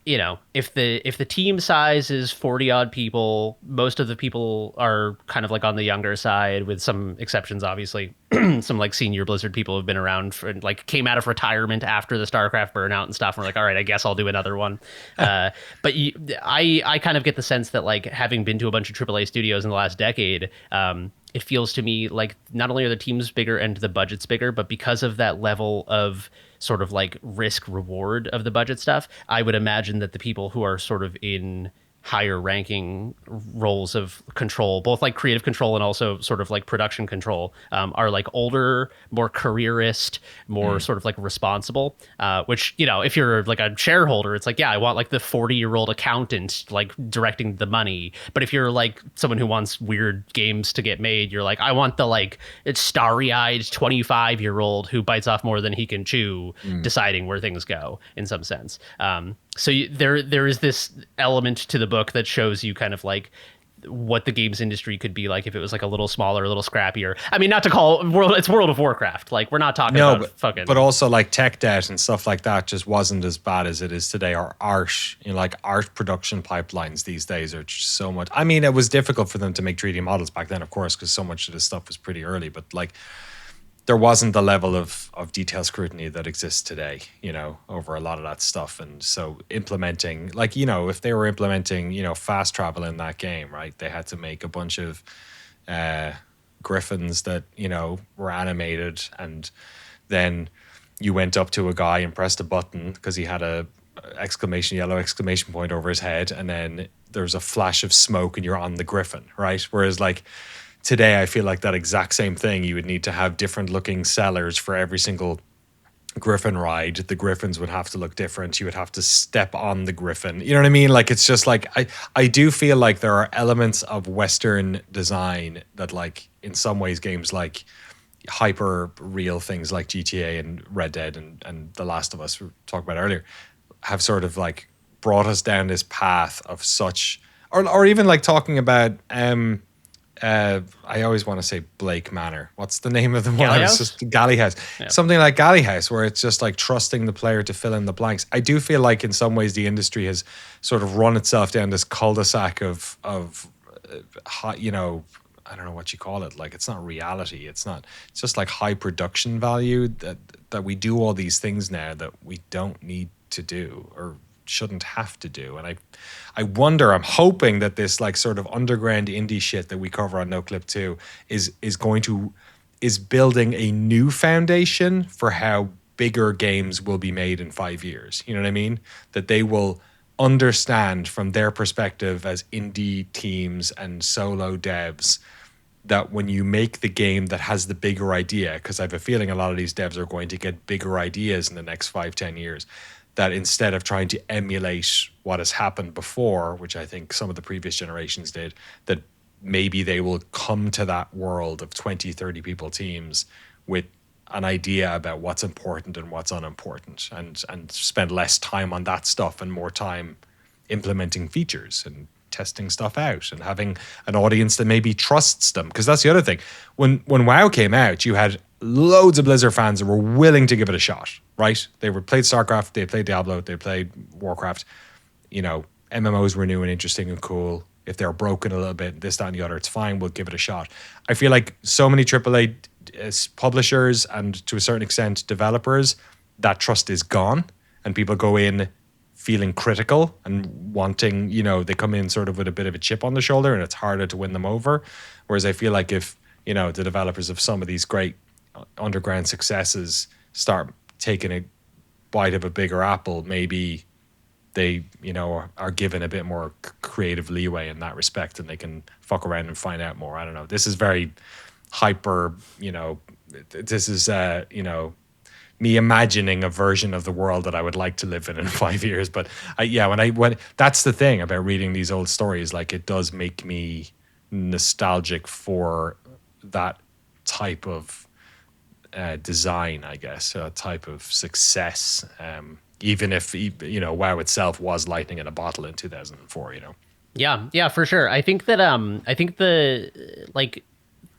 you know, if the team size is 40 odd people, most of the people are kind of like on the younger side, with some exceptions, obviously. Some like senior Blizzard people have been around for, like, came out of retirement after the StarCraft burnout and stuff. And we're like, all right, I guess I'll do another one. But I kind of get the sense that, like, having been to a bunch of AAA studios in the last decade, it feels to me like not only are the teams bigger and the budget's bigger, but because of that level of sort of like risk reward of the budget stuff, I would imagine that the people who are sort of in higher ranking roles of control, both like creative control and also sort of like production control, are like older, more careerist, more sort of like responsible, which, you know, if you're like a shareholder, it's like, yeah, I want like the 40-year-old accountant like directing the money. But if you're like someone who wants weird games to get made, you're like, I want the like starry-eyed 25-year-old who bites off more than he can chew, deciding where things go in some sense. So there is this element to the book that shows you kind of like what the games industry could be like if it was like a little smaller, a little scrappier. I mean, not to call it's World of Warcraft. Like, we're not talking about fucking. But also like tech debt and stuff like that just wasn't as bad as it is today. Or art, you know, like art production pipelines these days are just so much. I mean, it was difficult for them to make 3D models back then, of course, because so much of this stuff was pretty early. But like, there wasn't the level of detail scrutiny that exists today, you know, over a lot of that stuff. And so implementing, like, you know, if they were implementing, you know, fast travel in that game, right, they had to make a bunch of griffins that, you know, were animated, and then you went up to a guy and pressed a button because he had a yellow exclamation point over his head, and then there's a flash of smoke and you're on the griffin, right? Whereas like today, I feel like that exact same thing, you would need to have different looking sellers for every single griffin ride. The griffins would have to look different. You would have to step on the griffin. You know what I mean? Like, it's just like, I do feel like there are elements of Western design that, like, in some ways games like hyper real things like GTA and Red Dead and The Last of Us we talked about earlier have sort of like brought us down this path of such, or even like talking about I always want to say Blake Manor. What's the name of the one? It's just Galley House. Yeah. Something like Galley House, where it's just like trusting the player to fill in the blanks. I do feel like in some ways the industry has sort of run itself down this cul-de-sac of you know, I don't know what you call it. Like, it's not reality. It's just like high production value that we do all these things now that we don't need to do or shouldn't have to do. And I wonder, I'm hoping that this like sort of underground indie shit that we cover on Noclip 2 is building a new foundation for how bigger games will be made in 5 years. You know what I mean? That they will understand from their perspective as indie teams and solo devs that when you make the game that has the bigger idea, because I have a feeling a lot of these devs are going to get bigger ideas in the next 5-10 years, that instead of trying to emulate what has happened before, which I think some of the previous generations did, that maybe they will come to that world of 20, 30 people teams with an idea about what's important and what's unimportant, and spend less time on that stuff and more time implementing features and testing stuff out and having an audience that maybe trusts them. Because that's the other thing. When WoW came out, you had loads of Blizzard fans that were willing to give it a shot, right? They played StarCraft, they played Diablo, they played Warcraft, you know, MMOs were new and interesting and cool. If they're broken a little bit, this, that, and the other, it's fine. We'll give it a shot. I feel like so many AAA publishers and to a certain extent developers, that trust is gone, and people go in feeling critical and wanting, they come in sort of with a bit of a chip on the shoulder, and it's harder to win them over. Whereas I feel like if, the developers of some of these great underground successes start taking a bite of a bigger apple, maybe they, are given a bit more creative leeway in that respect, and they can fuck around and find out more. I don't know. This is very hyper, this is, me imagining a version of the world that I would like to live in 5 years. But when that's the thing about reading these old stories, like it does make me nostalgic for that type of design, I guess, a type of success. Even if, WoW itself was lightning in a bottle in 2004, Yeah, for sure. I think that I think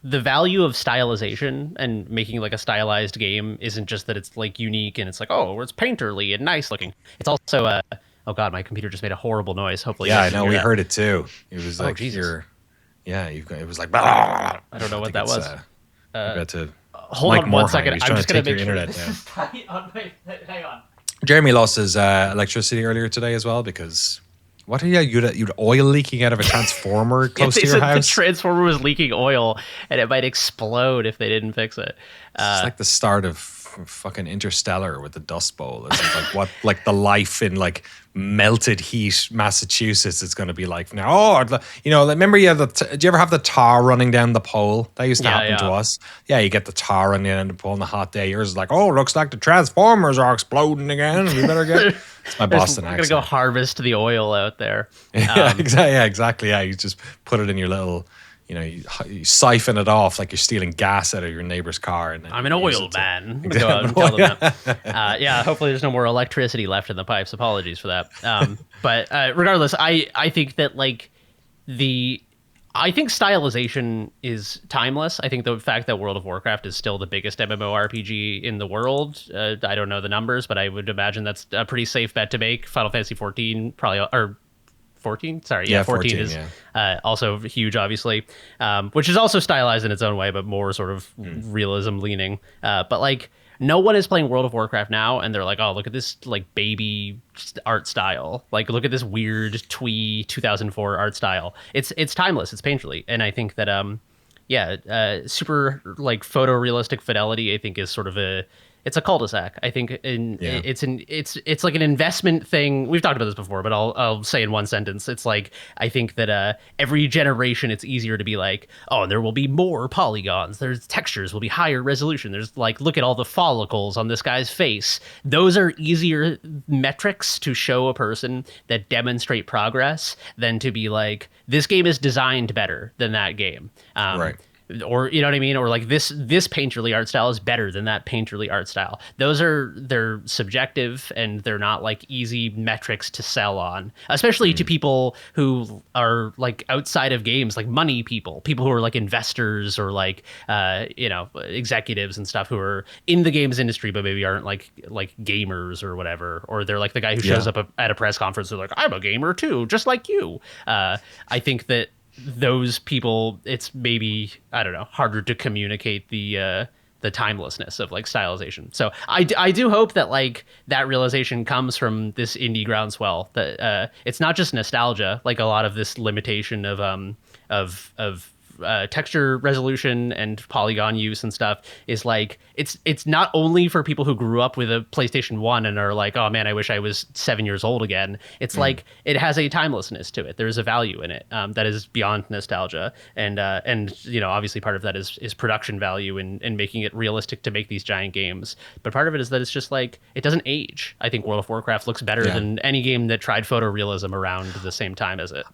the value of stylization and making like a stylized game isn't just that it's like unique and it's like, oh, it's painterly and nice looking. It's also oh god, my computer just made a horrible noise. Hopefully, I know we heard it too. It was like, Jesus. It was like, I don't know what that was. Got to hold Mike on one Morhaime. second. He's I'm trying just to gonna take make your sure internet this down. is tight on my. Hang on. Jeremy lost his electricity earlier today as well because what are you'd oil leaking out of a transformer close to your house? The transformer was leaking oil and it might explode if they didn't fix it. It's like the start of fucking Interstellar with the Dust Bowl. It's like the life in like melted heat Massachusetts is going to be like now. Oh, remember you have did you ever have the tar running down the pole? That used to happen to us. Yeah, you get the tar running down the pole on a hot day. Yours is like, oh, looks like the transformers are exploding again. We better get. It's my Boston accent. I'm gonna go harvest the oil out there. Exactly. Yeah, you just put it in your little. You siphon it off like you're stealing gas out of your neighbor's car. And I'm an oil man. Go out and tell them that. Hopefully there's no more electricity left in the pipes. Apologies for that. But regardless, I think that I think stylization is timeless. I think the fact that World of Warcraft is still the biggest MMORPG in the world, I don't know the numbers, but I would imagine that's a pretty safe bet to make. Final Fantasy 14 probably, or 14? Sorry, 14 is also huge, obviously, which is also stylized in its own way, but more sort of realism leaning. But like, no one is playing World of Warcraft now, and they're like, oh, look at this like baby art style. Like, look at this weird twee 2004 art style. It's timeless. It's painterly, and I think that super like photorealistic fidelity, I think, is sort of it's a cul-de-sac. I think it's like an investment thing. We've talked about this before, but I'll say in one sentence. It's like, I think that every generation it's easier to be like, oh, there will be more polygons. There's textures will be higher resolution. There's like, look at all the follicles on this guy's face. Those are easier metrics to show a person that demonstrate progress than to be like, this game is designed better than that game. Right. Or, you know what I mean? Or like this painterly art style is better than that painterly art style. They're subjective, and they're not like easy metrics to sell on, especially to people who are like outside of games, like money people who are like investors or like, executives and stuff who are in the games industry, but maybe aren't like gamers or whatever. Or they're like the guy who shows up at a press conference. They're like, I'm a gamer too, just like you. I think that those people, it's maybe, I don't know, harder to communicate the timelessness of like stylization. So I do hope that like that realization comes from this indie groundswell, that it's not just nostalgia, like a lot of this limitation of texture resolution and polygon use and stuff is like, it's not only for people who grew up with a PlayStation 1 and are like, oh man, I wish I was 7 years old again. It's like, it has a timelessness to it. There's a value in it that is beyond nostalgia. And obviously part of that is production value and making it realistic to make these giant games. But part of it is that it's just like, it doesn't age. I think World of Warcraft looks better than any game that tried photorealism around the same time as it.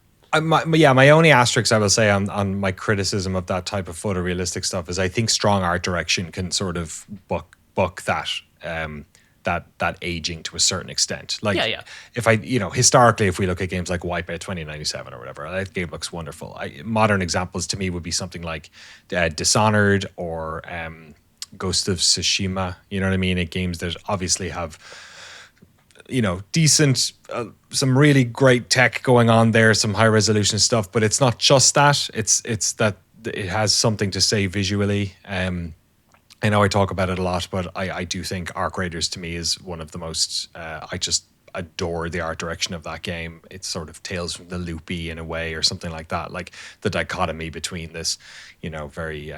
My only asterisk I will say on my criticism of that type of photorealistic stuff is I think strong art direction can sort of buck that that aging to a certain extent. Like if historically, if we look at games like Wipeout 2097 or whatever, that game looks wonderful. Modern examples to me would be something like Dishonored or Ghost of Tsushima. You know what I mean? Games that obviously have decent, some really great tech going on there, some high resolution stuff, but it's not just that. It's that it has something to say visually. I know I talk about it a lot, but I do think Arc Raiders to me is one of the most, I just adore the art direction of that game. It's sort of Tales from the Loopy in a way, or something like that. Like the dichotomy between this, very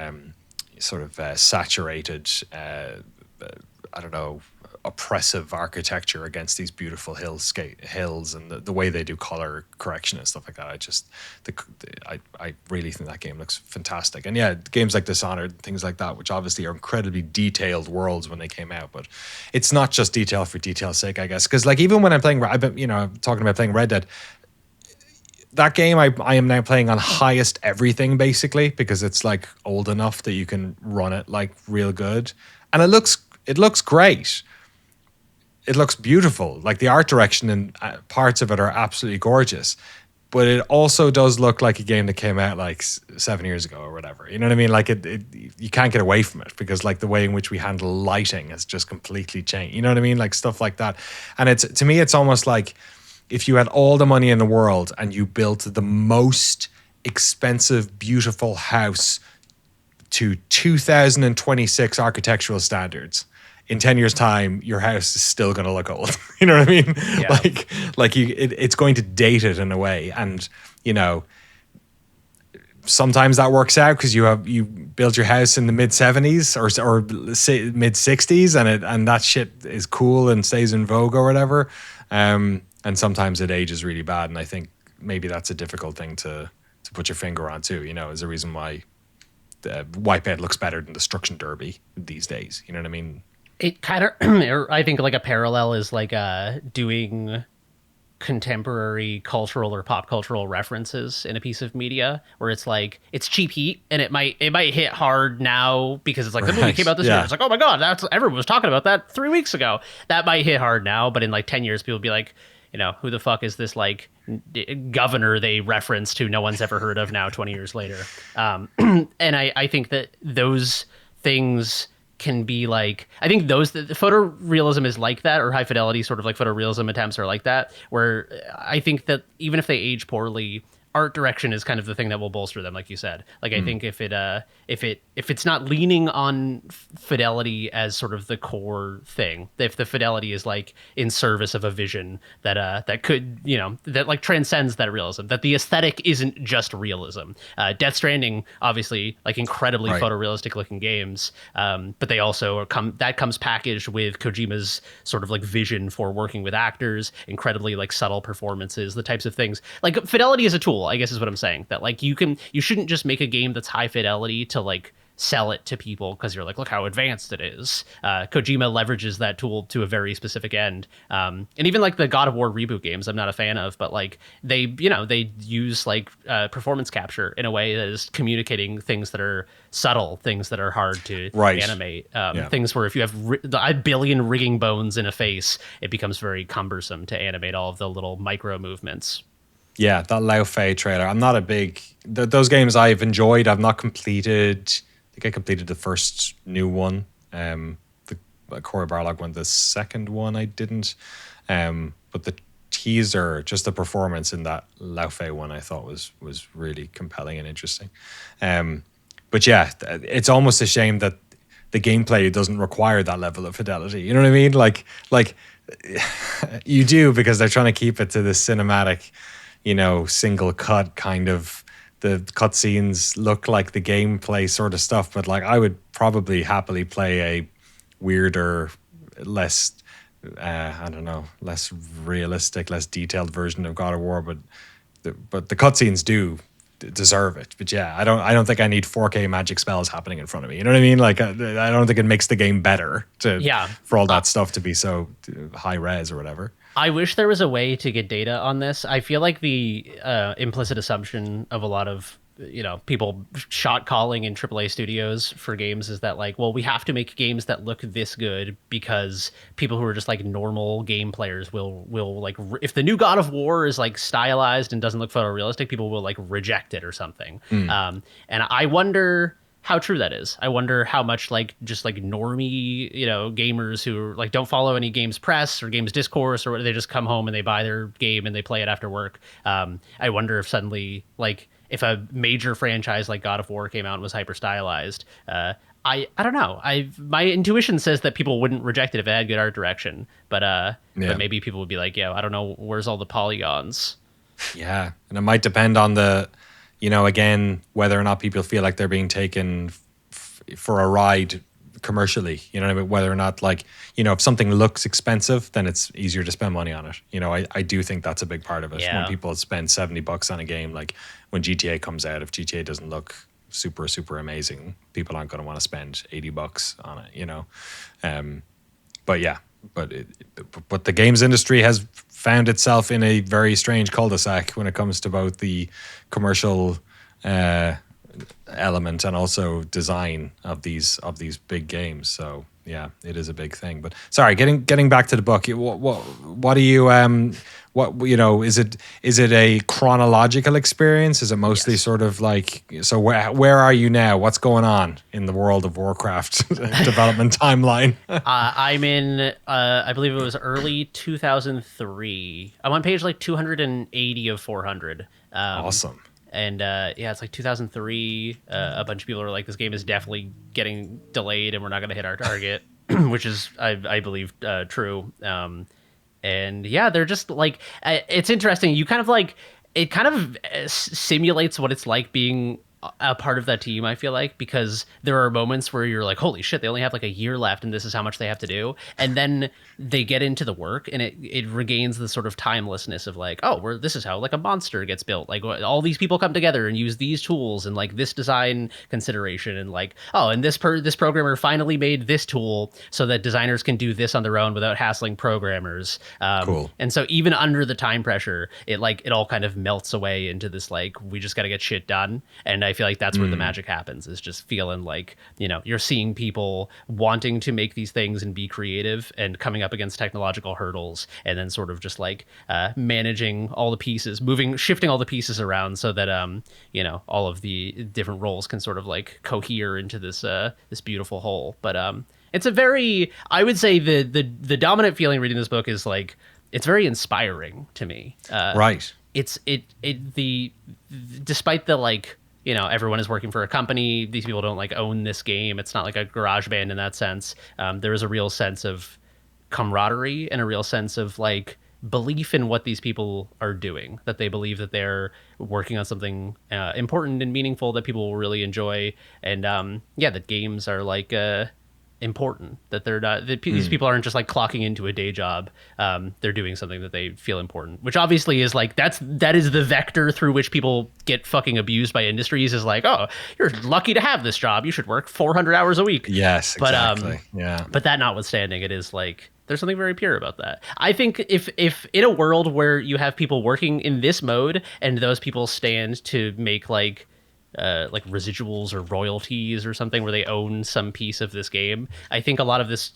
sort of saturated, I don't know, oppressive architecture against these beautiful hills, and the way they do color correction and stuff like that. I really think that game looks fantastic. And yeah, games like Dishonored, things like that, which obviously are incredibly detailed worlds when they came out, but it's not just detail for detail's sake, I guess. Because like even when I'm playing, I'm talking about playing Red Dead. That game I am now playing on highest everything basically, because it's like old enough that you can run it like real good, and it looks great. It looks beautiful. Like the art direction and parts of it are absolutely gorgeous, but it also does look like a game that came out like 7 years ago or whatever. You know what I mean? Like you can't get away from it, because like the way in which we handle lighting has just completely changed. You know what I mean? Like stuff like that. And to me, it's almost like if you had all the money in the world and you built the most expensive, beautiful house to 2026 architectural standards, in 10 years time, your house is still going to look old. You know what I mean? Yeah. It's going to date it in a way. And, sometimes that works out because you build your house in the mid 70s or mid 60s and that shit is cool and stays in vogue or whatever. And sometimes it ages really bad. And I think maybe that's a difficult thing to put your finger on too, is a reason why the Wipeout looks better than Destruction Derby these days. You know what I mean? It kind of, I think like a parallel is like doing contemporary cultural or pop cultural references in a piece of media, where it's like it's cheap heat and it might hit hard now because it's like the movie came out this year. It's like, oh my god, everyone was talking about that 3 weeks ago. That might hit hard now, but in like 10 years, people will be like, who the fuck is this like governor they referenced who no one's ever heard of now 20 years later? And I think that those things can be like, I think the photorealism is like that, or high fidelity sort of like photorealism attempts are like that, where I think that even if they age poorly, art direction is kind of the thing that will bolster them, like you said. Like I think if it's not leaning on fidelity as sort of the core thing, if the fidelity is like in service of a vision that could, that like transcends that realism, that the aesthetic isn't just realism. Death Stranding, obviously, like incredibly photorealistic looking games, but they also comes packaged with Kojima's sort of like vision for working with actors, incredibly like subtle performances, the types of things. Like fidelity is a tool, I guess is what I'm saying. That like you shouldn't just make a game that's high fidelity to like sell it to people because you're like, look how advanced it is. Kojima leverages that tool to a very specific end. And even like the God of War reboot games, I'm not a fan of, but like they use like performance capture in a way that is communicating things that are subtle, things that are hard to animate. Things where if you have a billion rigging bones in a face, it becomes very cumbersome to animate all of the little micro movements. Yeah, that Lao Fei trailer. I'm not a big... those games I've enjoyed. I've not completed... I think I completed the first new one. The Cory Barlog one. The second one I didn't. But the teaser, just the performance in that Lao Fei one, I thought was really compelling and interesting. But yeah, it's almost a shame that the gameplay doesn't require that level of fidelity. You know what I mean? Like you do, because they're trying to keep it to the cinematic... single cut kind of, the cutscenes look like the gameplay sort of stuff, but like I would probably happily play a weirder, less less realistic, less detailed version of God of War, but the cutscenes do deserve it. But yeah, I don't think I need 4K magic spells happening in front of me. You know what I mean? Like I don't think it makes the game better for all that stuff to be so high res or whatever. I wish there was a way to get data on this. I feel like the implicit assumption of a lot of people shot calling in AAA studios for games is that like, well, we have to make games that look this good because people who are just like normal game players will like, if the new God of War is like stylized and doesn't look photorealistic, people will like reject it or something. And I wonder how true that is. I wonder how much like just like normie, gamers who like don't follow any games press or games discourse or they just come home and they buy their game and they play it after work. I wonder if suddenly like if a major franchise like God of War came out and was hyper stylized, I don't know. My intuition says that people wouldn't reject it if it had good art direction, but maybe people would be like, I don't know, where's all the polygons? Yeah, and it might depend on the, again, whether or not people feel like they're being taken for a ride commercially. You know what I mean? Whether or not, like, if something looks expensive, then it's easier to spend money on it. I do think that's a big part of it. Yeah. When people spend $70 on a game, like when GTA comes out, if GTA doesn't look super, super amazing, people aren't going to want to spend $80 on it, But the games industry has found itself in a very strange cul-de-sac when it comes to both the commercial element and also design of these big games. So yeah, it is a big thing. But sorry, getting back to the book. What do you is it a chronological experience? Is it mostly sort of like, so where are you now? What's going on in the World of Warcraft development timeline? I'm in I believe it was early 2003. I'm on page like 280 of 400. Awesome. And it's like 2003. A bunch of people are like, this game is definitely getting delayed and we're not going to hit our target, which is, I believe, true. And yeah, they're just like, it's interesting. You kind of like, it kind of simulates what it's like being a part of that team, I feel like, because there are moments where you're like, holy shit, they only have like a year left and this is how much they have to do. And then they get into the work and it regains the sort of timelessness of like, this is how like a monster gets built. Like all these people come together and use these tools and like this design consideration and like, and this programmer finally made this tool so that designers can do this on their own without hassling programmers. Cool. And so even under the time pressure, it all kind of melts away into this, like, we just got to get shit done. And I feel like that's where the magic happens, is just feeling like, you're seeing people wanting to make these things and be creative and coming up against technological hurdles, and then sort of just like managing all the pieces, shifting all the pieces around so that, all of the different roles can sort of like cohere into this beautiful whole. But it's a very, I would say the dominant feeling reading this book is like, it's very inspiring to me. Right. Despite the like, everyone is working for a company. These people don't like own this game. It's not like a garage band in that sense. There is a real sense of camaraderie and a real sense of like belief in what these people are doing, that they believe that they're working on something important and meaningful that people will really enjoy. And that games are like important, that they're not, that these people aren't just like clocking into a day job. They're doing something that they feel important, which obviously is like, that is the vector through which people get fucking abused by industries, is like, you're lucky to have this job, you should work 400 hours a week. Yes, exactly. But that notwithstanding, it is like, there's something very pure about that. I think if in a world where you have people working in this mode and those people stand to make like residuals or royalties or something where they own some piece of this game, I think a lot of this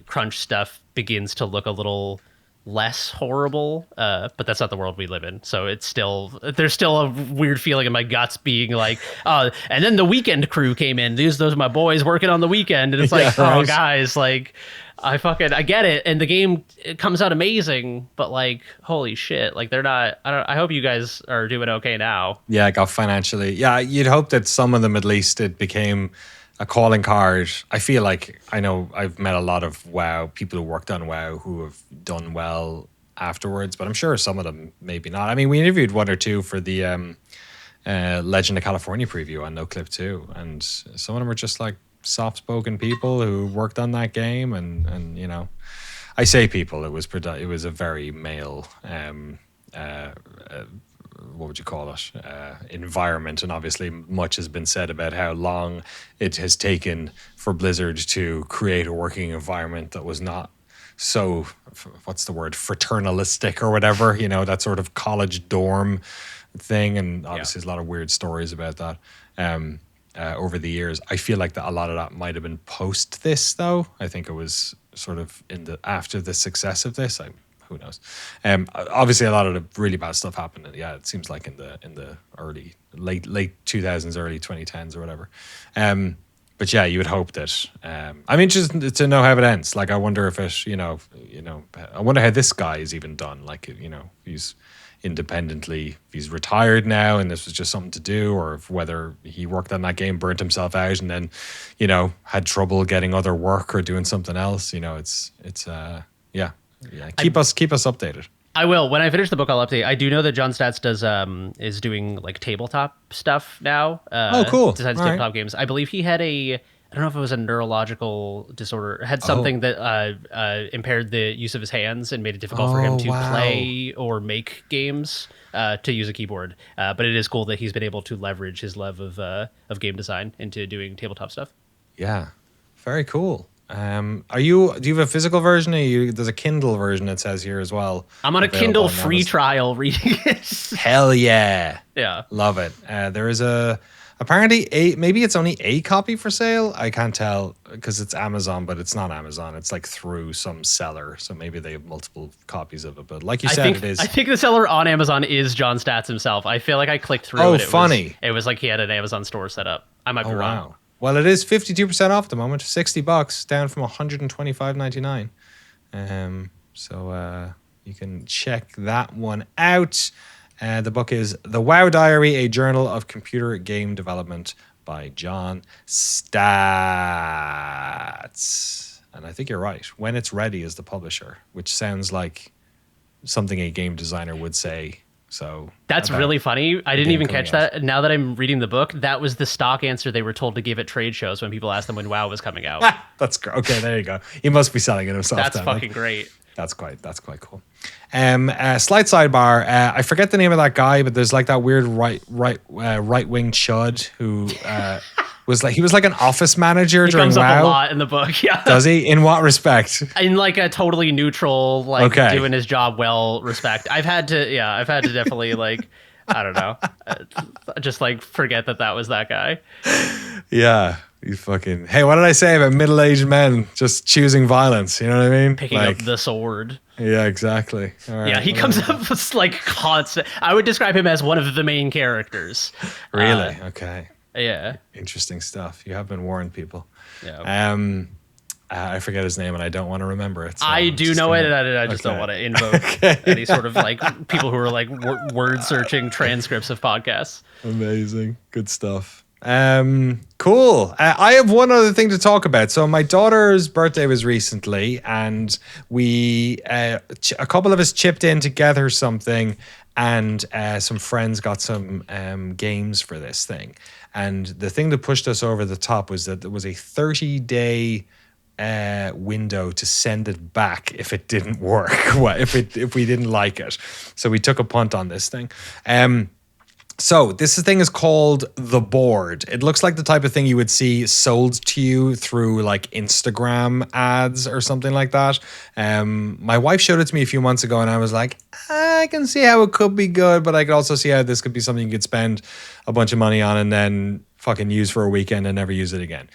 crunch stuff begins to look a little less horrible, but that's not the world we live in. So there's still a weird feeling in my guts being like, and then the weekend crew came in. Those are my boys working on the weekend, and it's like, right. Guys, like, I get it, and the game comes out amazing, but like, holy shit, like they're not. I hope you guys are doing okay now. Yeah, I got financially. Yeah, you'd hope that some of them, at least, it became a calling card. I feel like, I know I've met a lot of WoW people who worked on WoW who have done well afterwards, but I'm sure some of them maybe not. I mean, we interviewed one or two for the Legend of California preview on Noclip too, and some of them were just like soft-spoken people who worked on that game, and I say people, it was a very male what would you call it, environment, and obviously much has been said about how long it has taken for Blizzard to create a working environment that was not so, what's the word, fraternalistic or whatever, that sort of college dorm thing, and obviously there's a lot of weird stories about that over the years. I feel like that a lot of that might have been post this, though. I think it was sort of after the success of this. who knows? Obviously, a lot of the really bad stuff happened. Yeah, it seems like in the early late 2000s, early 2010s, or whatever. But yeah, you would hope that. I'm interested to know how it ends. Like, I wonder if it, I wonder how this guy is even done. Like, he's independently, if he's retired now and this was just something to do, or if whether he worked on that game, burnt himself out, and then, had trouble getting other work or doing something else. Yeah. Keep us updated. I will. When I finish the book, I'll update. I do know that John Statz is doing like tabletop stuff now. Oh, cool. Designs tabletop games. I believe he had I don't know if it was a neurological disorder, had something that impaired the use of his hands and made it difficult for him to play or make games to use a keyboard. But it is cool that he's been able to leverage his love of game design into doing tabletop stuff. Yeah, very cool. Do you have a physical version? There's a Kindle version, it says here as well. I'm on a Kindle free trial reading it. Hell yeah. Yeah. Love it. There is apparently maybe it's only a copy for sale. I can't tell because it's Amazon, but it's not Amazon. It's like through some seller. So maybe they have multiple copies of it. But like you said, it is. I think the seller on Amazon is John Statz himself. I feel like I clicked through it. Oh, funny. It was like he had an Amazon store set up. I might be wrong. Wow. Well, it is 52% off at the moment, $60, down from $125.99. So you can check that one out. The book is The WoW Diary, a journal of computer game development by John Statz. And I think you're right. When It's Ready is the publisher, which sounds like something a game designer would say. So that's really funny. I didn't even catch that. Now that I'm reading the book, that was the stock answer they were told to give at trade shows when people asked them when WoW was coming out. That's great. Okay, there you go. He must be selling it himself. That's fucking great. That's quite cool. Slight sidebar. I forget the name of that guy, but there's like that weird right wing chud who was like an office manager during WoW. He comes up a WoW. lot in the book. Yeah. Does he? In what respect? In like a totally neutral, like doing his job well respect. I've had to definitely like, I don't know, just like forget that was that guy. Yeah. You fucking, hey, what did I say about middle-aged men just choosing violence? You know what I mean? Picking up the sword. Yeah, exactly. All right, yeah, he comes up with like constant. I would describe him as one of the main characters. Really? Okay. Yeah. Interesting stuff. You have been warned, people. Yeah. I forget his name and I don't want to remember it. So I do know it, and I just don't want to invoke any sort of like people who are like word searching transcripts of podcasts. Amazing. Good stuff. Cool. I have one other thing to talk about. So my daughter's birthday was recently, and we a couple of us chipped in to get her something, and some friends got some games for this thing. And the thing that pushed us over the top was that there was a 30-day window to send it back if it didn't work. if we didn't like it. So we took a punt on this thing. So this thing is called The Board. It looks like the type of thing you would see sold to you through like Instagram ads or something like that. My wife showed it to me a few months ago and I was like, I can see how it could be good, but I could also see how this could be something you could spend a bunch of money on and then fucking use for a weekend and never use it again.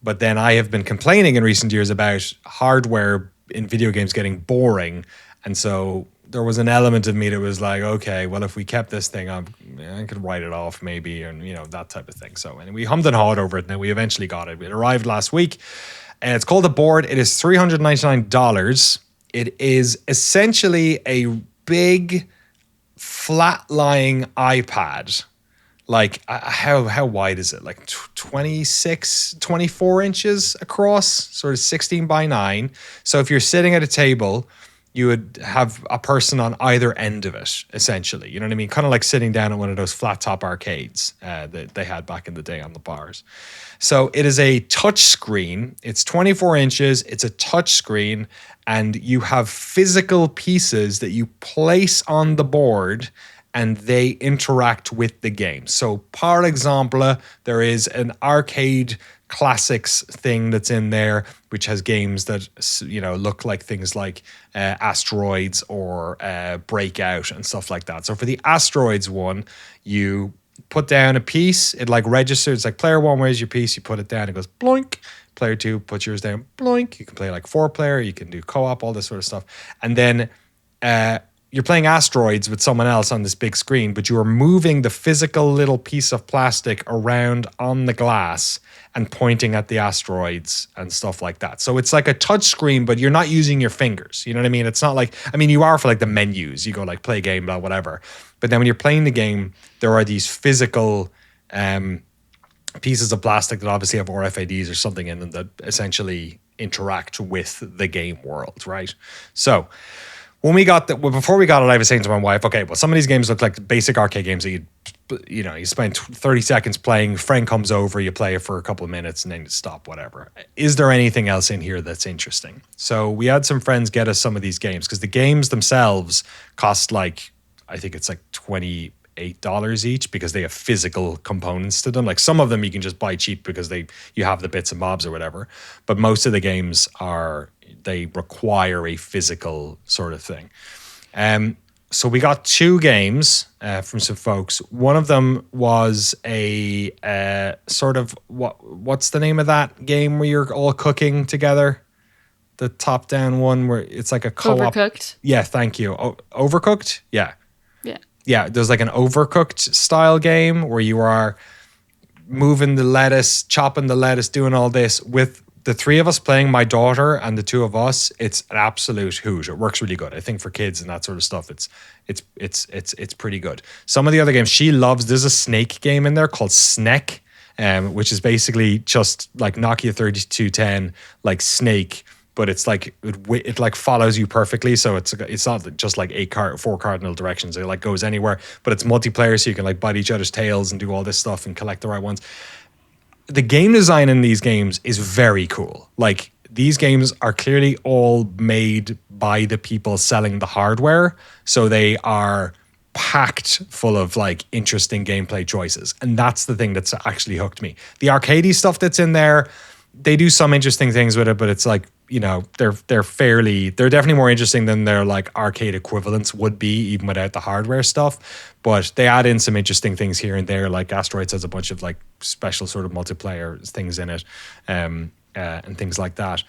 But then I have been complaining in recent years about hardware in video games getting boring. And so there was an element of me that was like, okay, well, if we kept this thing, I could write it off maybe, and that type of thing. So, and we hummed and hawed over it, and then we eventually got it. It arrived last week, and it's called The Board. It is $399. It is essentially a big, flat-lying iPad. Like, how wide is it? Like 24 inches across, sort of 16 by 9. So if you're sitting at a table, you would have a person on either end of it, essentially. You know what I mean? Kind of like sitting down at one of those flat top arcades that they had back in the day on the bars. So it is a touch screen. It's 24 inches. It's a touch screen. And you have physical pieces that you place on the board and they interact with the game. So, par example, there is an arcade classics thing that's in there, which has games that look like things like Asteroids or Breakout and stuff like that. So for the Asteroids one, you put down a piece, it like registers. It's like player 1, where's your piece? You put it down, it goes bloink. Player 2, put yours down, bloink. You can play like 4-player, you can do co-op, all this sort of stuff. And then you're playing asteroids with someone else on this big screen, but you are moving the physical little piece of plastic around on the glass and pointing at the asteroids and stuff like that. So it's like a touch screen, but you're not using your fingers. You know what I mean? It's not like, I mean, you are for like the menus. You go like play game, blah, whatever. But then when you're playing the game, there are these physical pieces of plastic that obviously have RFIDs or something in them that essentially interact with the game world, right? So when we got before we got it, I was saying to my wife, okay, well, some of these games look like basic arcade games that you spend 30 seconds playing, friend comes over, you play it for a couple of minutes and then you stop, whatever. Is there anything else in here that's interesting? So we had some friends get us some of these games because the games themselves cost like, I think it's like $28 each because they have physical components to them. Like some of them you can just buy cheap because you have the bits and bobs or whatever. But most of the games they require a physical sort of thing. So we got 2 games from some folks. One of them was a sort of what's the name of that game where you're all cooking together? The top-down one where it's like a co-op. Overcooked. Yeah, thank you. Overcooked? Yeah. Yeah. Yeah, there's like an Overcooked style game where you are moving the lettuce, chopping the lettuce, doing all this with the 3 of us playing, my daughter and the 2 of us. It's an absolute hoot. It works really good. I think for kids and that sort of stuff, it's pretty good. Some of the other games she loves. There's a snake game in there called Sneck, which is basically just like Nokia 3210, like Snake. But it's like it like follows you perfectly, so it's not just like 4 cardinal directions. It like goes anywhere, but it's multiplayer, so you can like bite each other's tails and do all this stuff and collect the right ones. The game design in these games is very cool. Like these games are clearly all made by the people selling the hardware, so they are packed full of like interesting gameplay choices, and that's the thing that's actually hooked me. The arcadey stuff that's in there, they do some interesting things with it, but it's like, they're definitely more interesting than their like arcade equivalents would be, even without the hardware stuff. But they add in some interesting things here and there, like Asteroids has a bunch of like special sort of multiplayer things in it, and things like that.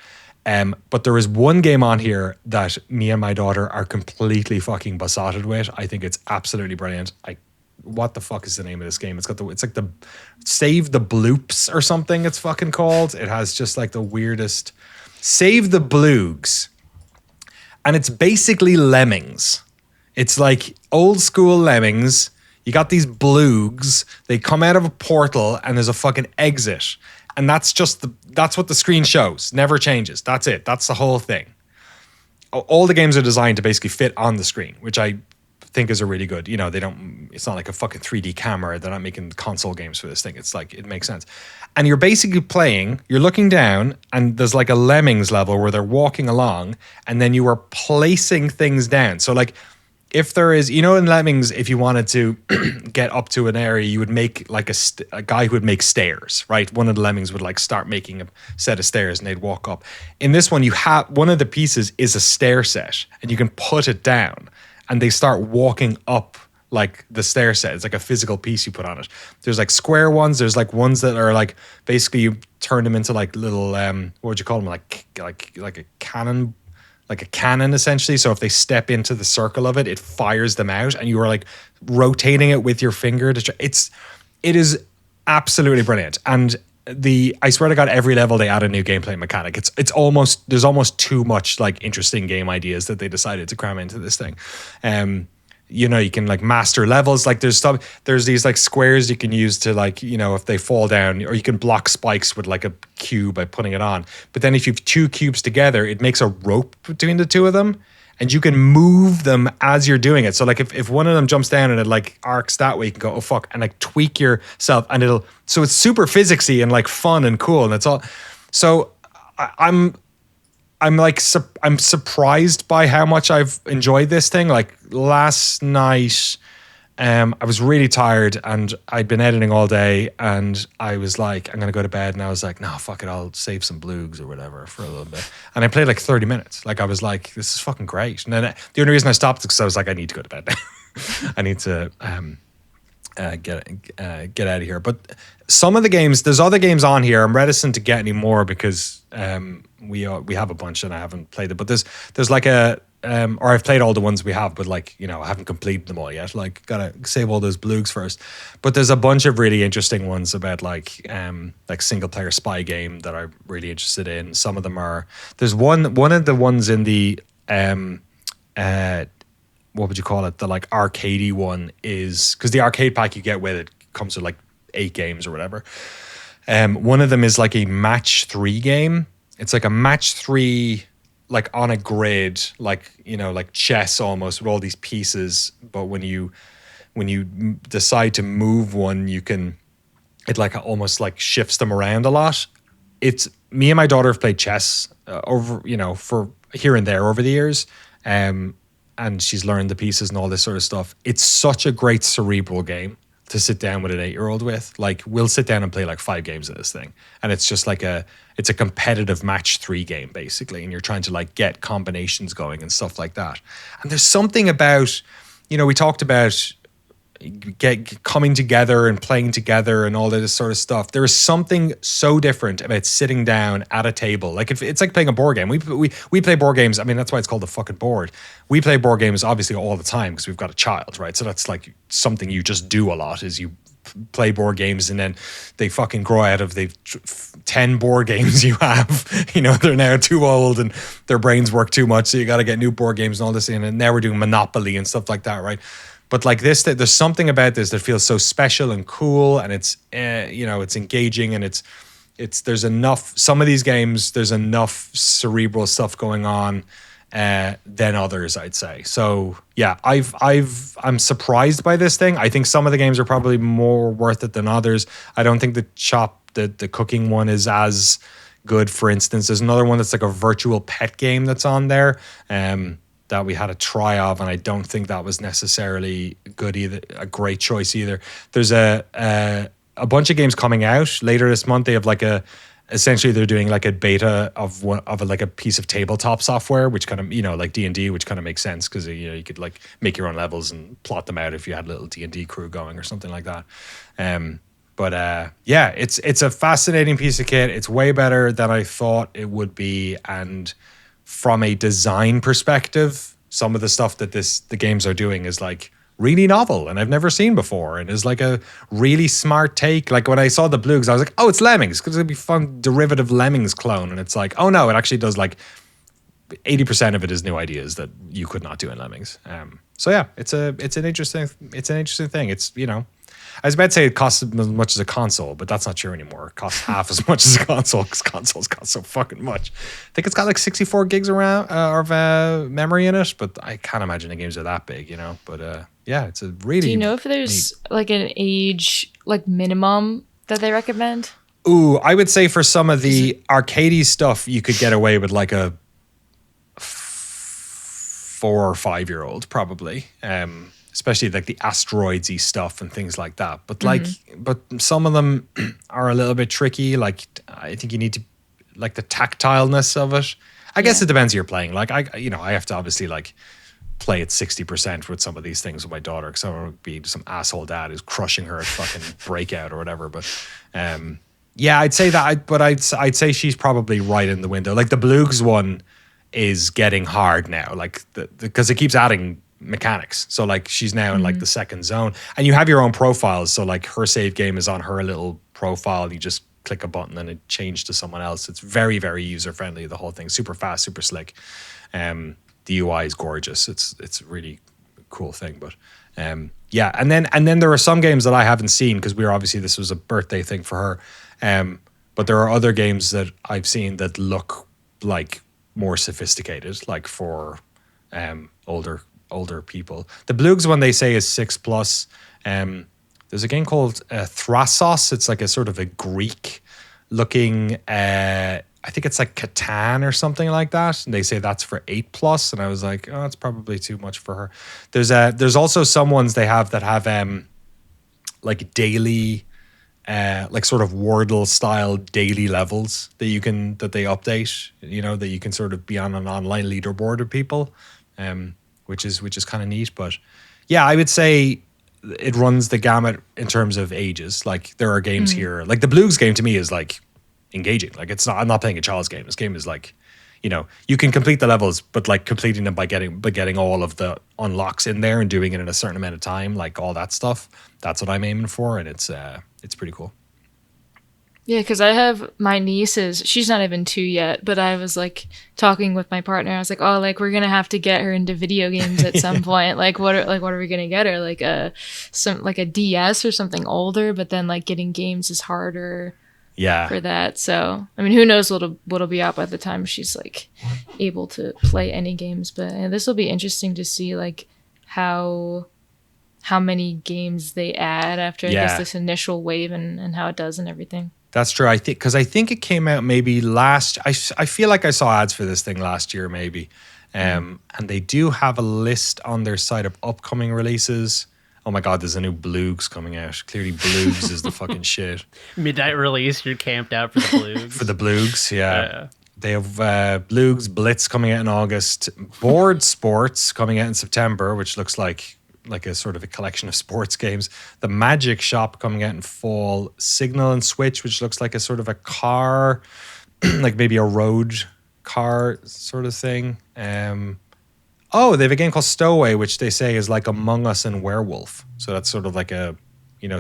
But there is one game on here that me and my daughter are completely fucking besotted with. I think it's absolutely brilliant. What the fuck is the name of this game? It's like the Save the Bloops or something it's fucking called. It has just like the weirdest Save the Bloogs. And it's basically Lemmings. It's like old school Lemmings. You got these bloogs. They come out of a portal and there's a fucking exit. And that's what the screen shows. Never changes. That's it. That's the whole thing. All the games are designed to basically fit on the screen, which I think is a really good, it's not like a fucking 3D camera. They're not making console games for this thing. It's like, it makes sense. And you're basically you're looking down and there's like a Lemmings level where they're walking along and then you are placing things down. So like if there is, in Lemmings, if you wanted to get up to an area, you would make like a guy who would make stairs, right? One of the Lemmings would like start making a set of stairs and they'd walk up. In this one, you have one of the pieces is a stair set and you can put it down and they start walking up like the stair set. It's like a physical piece you put on it. There's like square ones. There's like ones that are like, basically you turn them into like little, what would you call them? Like a cannon, essentially. So if they step into the circle of it, it fires them out and you are like rotating it with your finger. It is absolutely brilliant. And I swear to God, every level they add a new gameplay mechanic. There's almost too much like interesting game ideas that they decided to cram into this thing. You can like master levels. Like there's these like squares you can use to like, if they fall down, or you can block spikes with like a cube by putting it on. But then if you have 2 cubes together, it makes a rope between the 2 of them. And you can move them as you're doing it. So like if one of them jumps down and it like arcs that way, you can go, oh fuck, and like tweak yourself and so it's super physicsy and like fun and cool. And it's all, so I'm surprised by how much I've enjoyed this thing. Like last night, I was really tired and I'd been editing all day and I was like, I'm going to go to bed. And I was like, no, fuck it. I'll save some bloogs or whatever for a little bit. And I played like 30 minutes. Like I was like, this is fucking great. And then the only reason I stopped is because I was like, I need to go to bed now. I get out of here. But some of the games, there's other games on here. I'm reticent to get any more because we have a bunch and I haven't played it. But there's like or I've played all the ones we have, but like, you know, I haven't completed them all yet. Like, gotta save all those bloogs first. But there's a bunch of really interesting ones about like single player spy game that I'm really interested in. Some of them are. There's one of the ones in the what would you call it? The like arcadey one is because the arcade pack you get with it comes with like 8 games or whatever. One of them is like a match 3 game. It's like a match 3, like on a grid, like, you know, like chess almost with all these pieces. But when you decide to move one, it like almost like shifts them around a lot. It's me and my daughter have played chess over, you know, for here and there over the years. And she's learned the pieces and all this sort of stuff. It's such a great cerebral game to sit down with an 8-year-old with. Like, we'll sit down and play like 5 games of this thing. And it's just like it's a competitive match 3 game, basically. And you're trying to like get combinations going and stuff like that. And there's something about, you know, we talked about coming together and playing together and all this sort of stuff. There is something so different about sitting down at a table. Like, it's like playing a board game. We play board games. I mean, that's why it's called the fucking board. We play board games obviously all the time because we've got a child, right? So that's like something you just do a lot is you play board games and then they fucking grow out of the 10 board games you have. You know, they're now too old and their brains work too much. So you got to get new board games and all this. And now we're doing Monopoly and stuff like that, right? But like this, there's something about this that feels so special and cool, and it's you know, it's engaging, and it's there's enough. Some of these games, there's enough cerebral stuff going on than others, I'd say. So yeah, I'm surprised by this thing. I think some of the games are probably more worth it than others. I don't think the cooking one is as good. For instance, there's another one that's like a virtual pet game that's on there. That we had a try of, and I don't think that was necessarily good either, a great choice either. There's a bunch of games coming out later this month. They have like essentially they're doing like a beta of like a piece of tabletop software, which kind of, you know, like D&D, which kind of makes sense because, you know, you could like make your own levels and plot them out if you had a little D&D crew going or something like that. But yeah, it's a fascinating piece of kit. It's way better than I thought it would be, and from a design perspective, some of the stuff that the games are doing is like really novel and I've never seen before, and is like a really smart take. Like when I saw the Bloogs, I was like, oh, it's Lemmings, because it'd be fun derivative Lemmings clone. And it's like, oh no, it actually does like 80% of it is new ideas that you could not do in Lemmings. So yeah, it's an interesting thing. It's, you know, I was about to say it costs as much as a console, but that's not true anymore. It costs half as much as a console because consoles cost so fucking much. I think it's got like 64 gigs around of memory in it, but I can't imagine the games are that big, you know. But yeah, it's a really. Do you know if there's like an age like minimum that they recommend? Ooh, I would say for some of the arcadey stuff, you could get away with like a 4 or 5 year old probably. Especially like the asteroids-y stuff and things like that. But like, but some of them are a little bit tricky. Like, I think you need to, like the tactileness of it. I guess it depends who you're playing. Like I have to obviously like play at 60% with some of these things with my daughter, because I don't want to be some asshole dad who's crushing her at fucking Breakout or whatever. But yeah, I'd say that. But I'd say she's probably right in the window. Like the Bloogs one is getting hard now. Like because it keeps adding mechanics. So like she's now in like the second zone, and you have your own profiles. So like her save game is on her little profile. You just click a button and it changes to someone else. It's very, very user friendly. The whole thing, super fast, super slick. The UI is gorgeous. It's a really cool thing. But yeah, and then there are some games that I haven't seen because this was a birthday thing for her. But there are other games that I've seen that look like more sophisticated, like for older people. The Bloogs one they say is 6+. There's a game called Thrasos. It's like a sort of a Greek looking, I think it's like Catan or something like that. And they say that's for 8+. And I was like, oh, it's probably too much for her. There's also some ones they have that have like daily, like sort of Wordle style daily levels that they update, you know, that you can sort of be on an online leaderboard with people. Which is kind of neat. But yeah, I would say it runs the gamut in terms of ages. Like there are games here, like the Blues game to me is like engaging. Like it's not. I'm not playing a child's game. This game is like, you can complete the levels, but like completing them by getting all of the unlocks in there and doing it in a certain amount of time, like all that stuff. That's what I'm aiming for, and it's pretty cool. Yeah, because I have my nieces. She's not even 2 yet, but I was like talking with my partner. I was like, "Oh, like we're gonna have to get her into video games at some point. Like, what are we gonna get her? Like a DS or something older? But then like getting games is harder. Yeah. For that. So I mean, who knows what'll be out by the time she's like able to play any games? But this will be interesting to see like how many games they add after I guess this initial wave and how it does and everything. That's true. I think it came out maybe last. I feel like I saw ads for this thing last year, maybe. And they do have a list on their site of upcoming releases. Oh my God, there's a new Blues coming out. Clearly, Blues is the fucking shit. Midnight release. You're camped out for the Blues. For the Blues, yeah. They have Blues Blitz coming out in August. Board Sports coming out in September, which looks like a sort of a collection of sports games. The Magic Shop coming out in fall. Signal and Switch, which looks like a sort of a car, like maybe a road car sort of thing. They have a game called Stowaway, which they say is like Among Us and Werewolf. So that's sort of like a,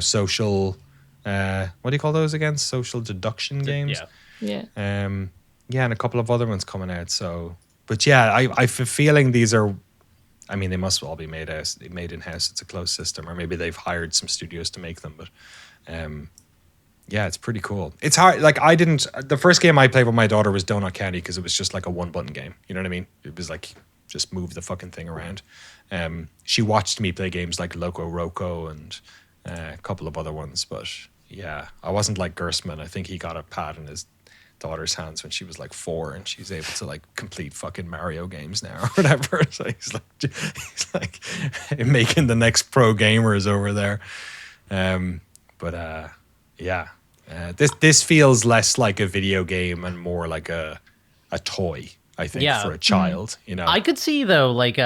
social, what do you call those again? Social deduction games. Yeah. And a couple of other ones coming out. So, but yeah, I have a feeling these are, they must all be made in-house. It's a closed system, or maybe they've hired some studios to make them. But it's pretty cool. It's hard. Like the first game I played with my daughter was Donut County because it was just like a one-button game. You know what I mean? It was like just move the fucking thing around. She watched me play games like Loco Roco and a couple of other ones. But yeah, I wasn't like Gersman. I think he got a pad in his daughter's hands when she was like 4, and she's able to like complete fucking Mario games now or whatever. So he's like making the next pro gamers over there. This feels less like a video game and more like a toy, I think, for a child. I could see though, like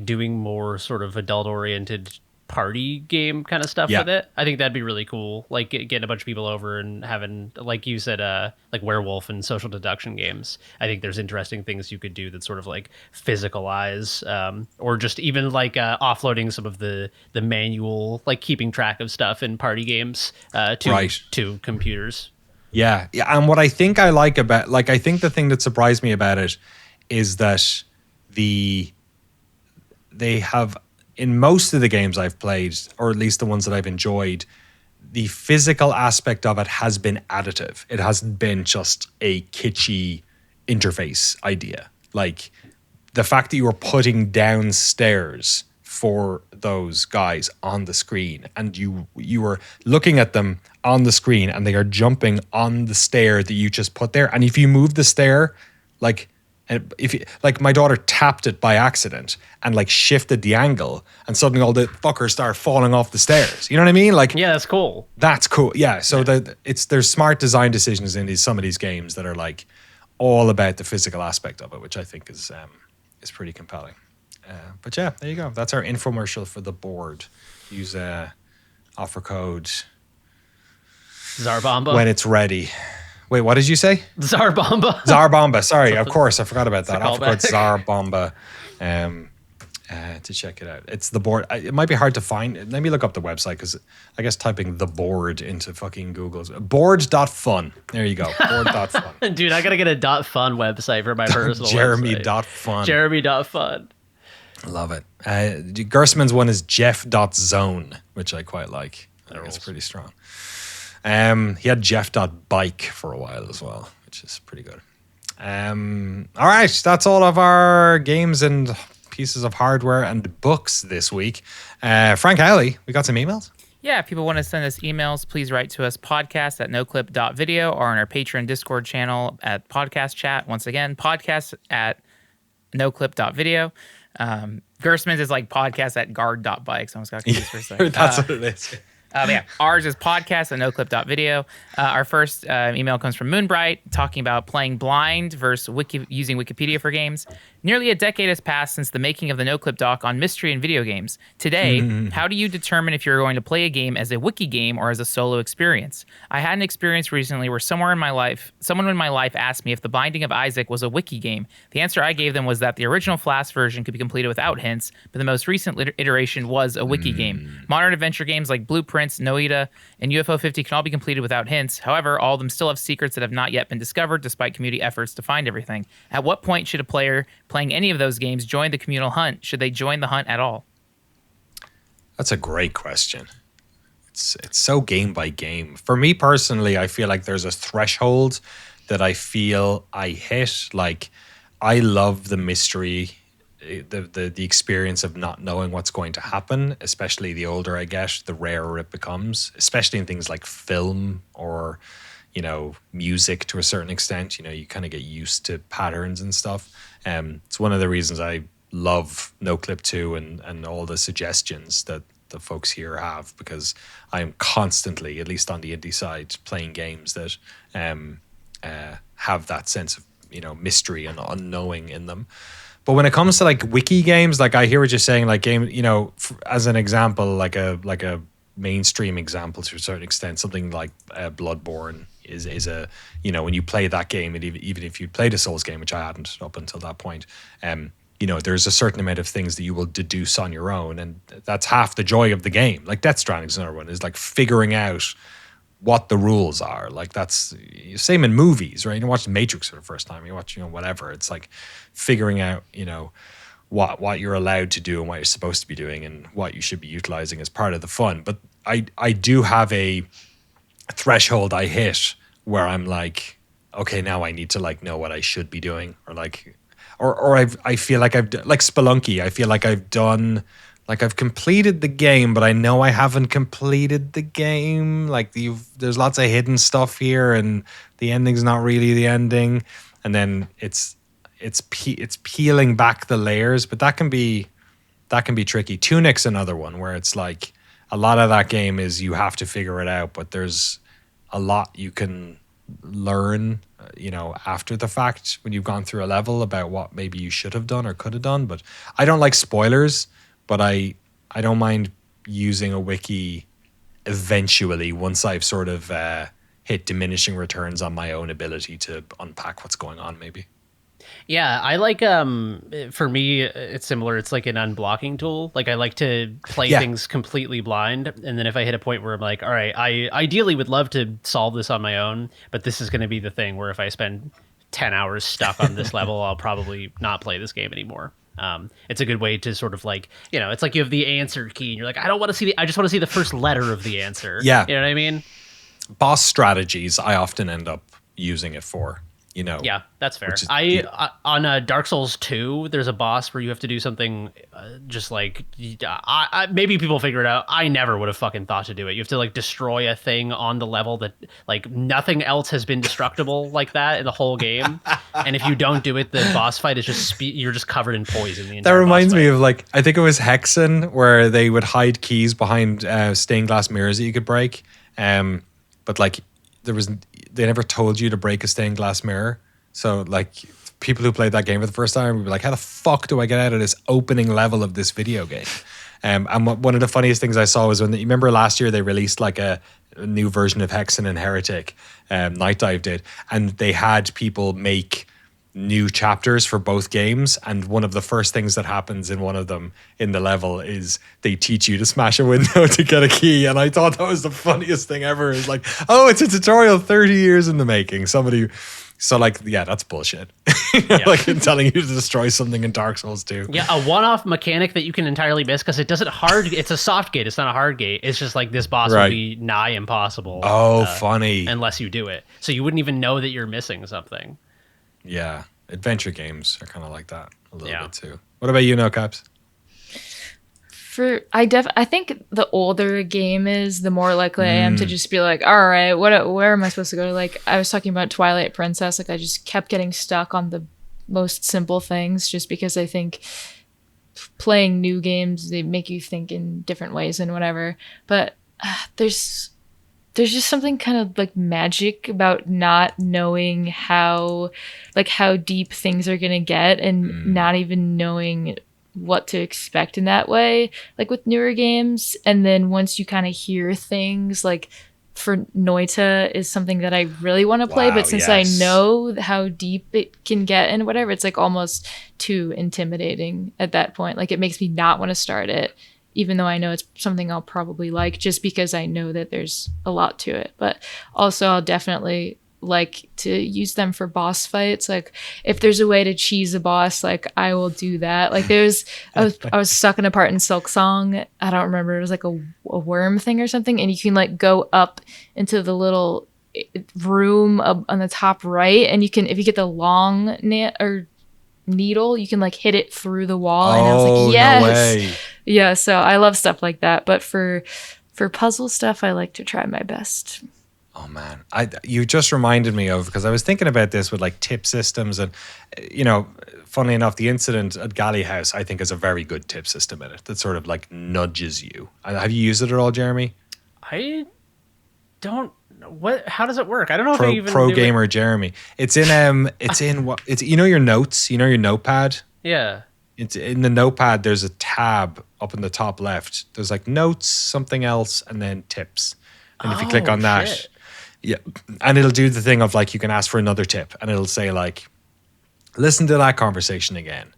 doing more sort of adult oriented party game kind of stuff with it. I think that'd be really cool. Like getting a bunch of people over and having, like you said, like werewolf and social deduction games. I think there's interesting things you could do that sort of like physicalize, or just even like offloading some of the manual, like keeping track of stuff in party games to computers. Yeah. And what I think I like about, like, I think the thing that surprised me about it is that they have, in most of the games I've played, or at least the ones that I've enjoyed, the physical aspect of it has been additive. It hasn't been just a kitschy interface idea. Like the fact that you were putting down stairs for those guys on the screen, and you were looking at them on the screen, and they are jumping on the stair that you just put there. And if you move the stair, like, my daughter tapped it by accident and like shifted the angle, and suddenly all the fuckers start falling off the stairs. You know what I mean? Like, yeah, that's cool. That's cool. Yeah. So there's smart design decisions in some of these games that are like all about the physical aspect of it, which I think is pretty compelling. But yeah, there you go. That's our infomercial for the board. Use offer code Zarbomba when it's ready. Wait, what did you say? Zarbomba. Zarbomba. Sorry, of course, I forgot about that. Offer code Zarbomba to check it out. It's the board. It might be hard to find. Let me look up the website, because I guess typing the board into fucking Google's board.fun. There you go. Board.fun. Dude, I gotta get a .fun website for my personal Jeremy.fun. Jeremy.fun. Love it. Gersman's one is Jeff.zone, which I quite like. I think it's pretty strong. He had Jeff.bike for a while as well, which is pretty good. All right, that's all of our games and pieces of hardware and books this week. Frank Howley, we got some emails? Yeah, if people want to send us emails, please write to us, podcast@noclip.video, or on our Patreon Discord channel at podcast chat. Once again, podcast@noclip.video. Gersman's is like podcast@guard.bike, so I almost got confused for a second. That's what it is. But yeah, ours is podcast@noclip.video. Our first email comes from Moonbright talking about playing blind versus using Wikipedia for games. Nearly a decade has passed since the making of the Noclip doc on mystery in video games. Today, how do you determine if you're going to play a game as a wiki game or as a solo experience? I had an experience recently where someone in my life asked me if The Binding of Isaac was a wiki game. The answer I gave them was that the original Flash version could be completed without hints, but the most recent iteration was a wiki game. Modern adventure games like Blueprints, Noita, and UFO 50 can all be completed without hints. However, all of them still have secrets that have not yet been discovered despite community efforts to find everything. At what point should a player playing any of those games join the communal hunt? Should they join the hunt at all? That's a great question. It's so game by game. For me personally, I feel like there's a threshold that I feel I hit. Like, I love the mystery, the experience of not knowing what's going to happen, especially the older I get, the rarer it becomes, especially in things like film or, music to a certain extent. You kind of get used to patterns and stuff. It's one of the reasons I love Noclip 2 and all the suggestions that the folks here have, because I am constantly, at least on the indie side, playing games that have that sense of mystery and unknowing in them. But when it comes to like wiki games, like I hear what you're saying, like game, as an example, like a mainstream example to a certain extent, something like Bloodborne is a, when you play that game, and even if you played a Souls game, which I hadn't up until that point, there's a certain amount of things that you will deduce on your own, and that's half the joy of the game. Like Death Stranding is another one, is like figuring out what the rules are. Like that's same in movies, right? You watch The Matrix for the first time, you watch, whatever. It's like figuring out, what you're allowed to do and what you're supposed to be doing and what you should be utilizing as part of the fun. But I do have a threshold I hit where I'm like, okay, now I need to like know what I should be doing, or like, or I feel like I've like Spelunky. I feel like I've completed the game, but I know I haven't completed the game. Like there's lots of hidden stuff here, and the ending's not really the ending. And then it's peeling back the layers, but that can be tricky. Tunic's another one where it's like a lot of that game is you have to figure it out, but there's a lot you can learn, after the fact when you've gone through a level about what maybe you should have done or could have done. But I don't like spoilers, but I don't mind using a wiki eventually once I've sort of hit diminishing returns on my own ability to unpack what's going on maybe. Yeah, I like, for me, it's similar. It's like an unblocking tool. Like I like to play things completely blind. And then if I hit a point where I'm like, all right, I ideally would love to solve this on my own, but this is going to be the thing where if I spend 10 hours stuck on this level, I'll probably not play this game anymore. It's a good way to sort of like, it's like you have the answer key and you're like, I just want to see the first letter of the answer. Yeah. You know what I mean? Boss strategies, I often end up using it for. Yeah, that's fair. On Dark Souls 2, there's a boss where you have to do something just like maybe people figure it out. I never would have fucking thought to do it. You have to like destroy a thing on the level that like nothing else has been destructible like that in the whole game. And if you don't do it, the boss fight is just you're just covered in poison. The entire that reminds me of like, I think it was Hexen, where they would hide keys behind stained glass mirrors that you could break. But like they never told you to break a stained glass mirror. So like people who played that game for the first time would be like, how the fuck do I get out of this opening level of this video game? And one of the funniest things I saw was you remember last year they released like a new version of Hexen and Heretic, Night Dive did, and they had people make new chapters for both games, and one of the first things that happens in one of them in the level is they teach you to smash a window to get a key. And I thought that was the funniest thing ever. It's like, oh, it's a tutorial 30 years in the making. So like, yeah, that's bullshit. Like telling you to destroy something in Dark Souls 2. Yeah, a one-off mechanic that you can entirely miss because it doesn't it's a soft gate, it's not a hard gate. It's just like this boss would be nigh impossible. Oh, funny. Unless you do it. So you wouldn't even know that you're missing something. Yeah, adventure games are kind of like that a little bit too. What about you, No Caps? I think the older a game is, the more likely I am to just be like, all right, where am I supposed to go? Like I was talking about Twilight Princess, like I just kept getting stuck on the most simple things just because I think playing new games, they make you think in different ways and whatever. But there's just something kind of like magic about not knowing how deep things are going to get and not even knowing what to expect in that way, like with newer games. And then once you kind of hear things like for Noita is something that I really want to play, but since I know how deep it can get and whatever, it's like almost too intimidating at that point. Like it makes me not want to start it, even though I know it's something I'll probably like, just because I know that there's a lot to it. But also I'll definitely like to use them for boss fights. Like if there's a way to cheese a boss, like I will do that. Like I was sucking apart in Silk Song. I don't remember. It was like a worm thing or something. And you can like go up into the little room on the top right. And you can, if you get the long needle, you can like hit it through the wall. And I was like, yes. No way. Yeah. So I love stuff like that. But for puzzle stuff, I like to try my best. Oh man, you just reminded me of, because I was thinking about this with like tip systems, and funnily enough, the incident at Galley House I think is a very good tip system in it that sort of like nudges you. Have you used it at all, Jeremy? I don't. What? How does it work? I don't know if I even pro gamer Jeremy. It's in your notes, your notepad. Yeah. It's in the notepad. There's a tab up in the top left. There's like notes, something else, and then tips. And if you click on that. Shit. Yeah, and it'll do the thing of like you can ask for another tip, and it'll say like, listen to that conversation again.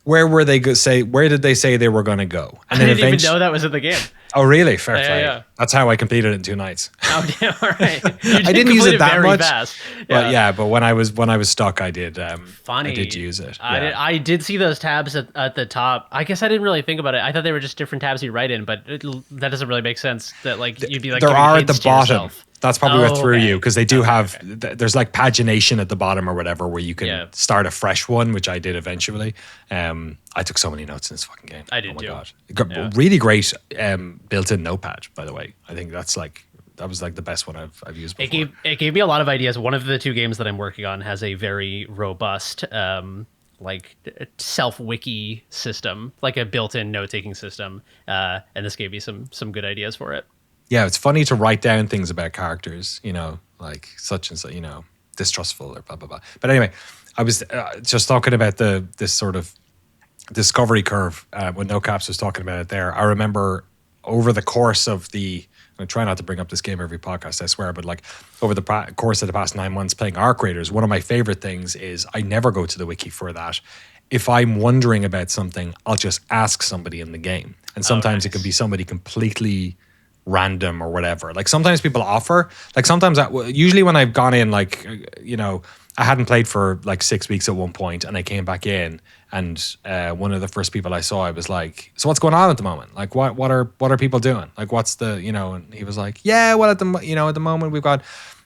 Where were they where did they say they were going to go? And I didn't even know that was in the game. Oh, really? Fair play. Yeah. That's how I completed it in 2 nights. Oh, damn, all right. I didn't use it that much. Fast. Yeah. But when I was stuck, I did. Funny. I did use it. I did see those tabs at the top. I guess I didn't really think about it. I thought they were just different tabs you write in, but that doesn't really make sense. That like you'd be like there are at the bottom. Yourself. That's probably what threw you, because they do have there's like pagination at the bottom or whatever where you can start a fresh one, which I did eventually. I took so many notes in this fucking game. I did too. God. Really great built-in notepad, by the way. I think that was like the best one I've used before. It gave me a lot of ideas. One of the 2 games that I'm working on has a very robust like self-wiki system, like a built-in note-taking system, and this gave me some good ideas for it. Yeah, it's funny to write down things about characters, like such and such, distrustful or blah, blah, blah. But anyway, I was just talking about this sort of discovery curve when No Caps was talking about it there. I remember over the course of I try not to bring up this game every podcast, I swear, but like over the course of the past 9 months playing Arc Raiders, one of my favorite things is I never go to the wiki for that. If I'm wondering about something, I'll just ask somebody in the game. And sometimes it can be somebody completely random or whatever. Like sometimes people offer, like sometimes usually when I've gone in, like, I hadn't played for like 6 weeks at one point, and I came back in, and one of the first people I saw, I was like, so what's going on at the moment? Like what are people doing? Like what's the, and he was like, yeah, well at the moment we've got,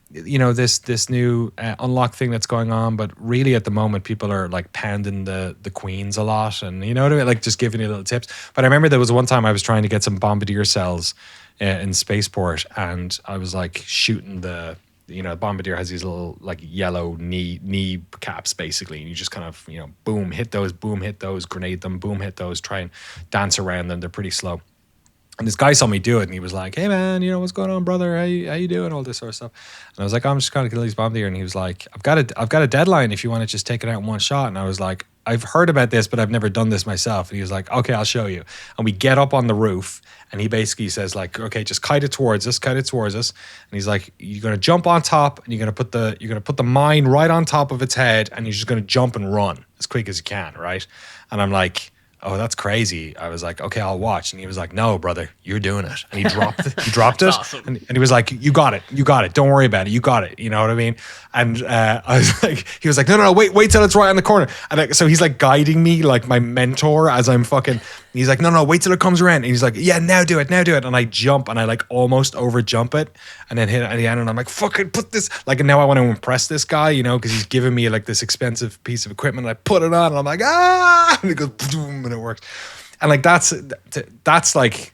this new unlock thing that's going on, but really at the moment people are like pounding the queens a lot, and you know what I mean, like just giving you little tips. But I remember there was one time I was trying to get some bombardier cells in Spaceport, and I was like shooting the bombardier has these little like yellow knee caps basically, and you just kind of boom hit those, grenade them, boom hit those, try and dance around them. They're pretty slow. And this guy saw me do it, and he was like, hey man, what's going on, brother? How you doing? All this sort of stuff. And I was like, I'm just trying to kill these bombardier. And he was like, I've got a deadline if you want to just take it out in one shot. And I was like, I've heard about this, but I've never done this myself. And he was like, okay, I'll show you. And we get up on the roof, and he basically says like, okay, just kite it towards us. And he's like, you're gonna jump on top, and you're gonna put the mine right on top of its head, and you're just gonna jump and run as quick as you can, right? And I'm like, oh, that's crazy. I was like, okay, I'll watch. And he was like, no, brother, you're doing it. And he dropped it. Awesome. And he was like, you got it. Don't worry about it. You got it. You know what I mean? And I was like, he was like, no, wait till it's right on the corner. And so he's like guiding me like my mentor as I'm fucking, he's like, no, wait till it comes around. And he's like, yeah, now do it. And I jump, and I like almost over jump it, and then hit it at the end. And I'm like, fucking put this, like, and now I want to impress this guy, because he's giving me like this expensive piece of equipment. And I put it on, and I'm like, and it goes boom, and it works. And like that's like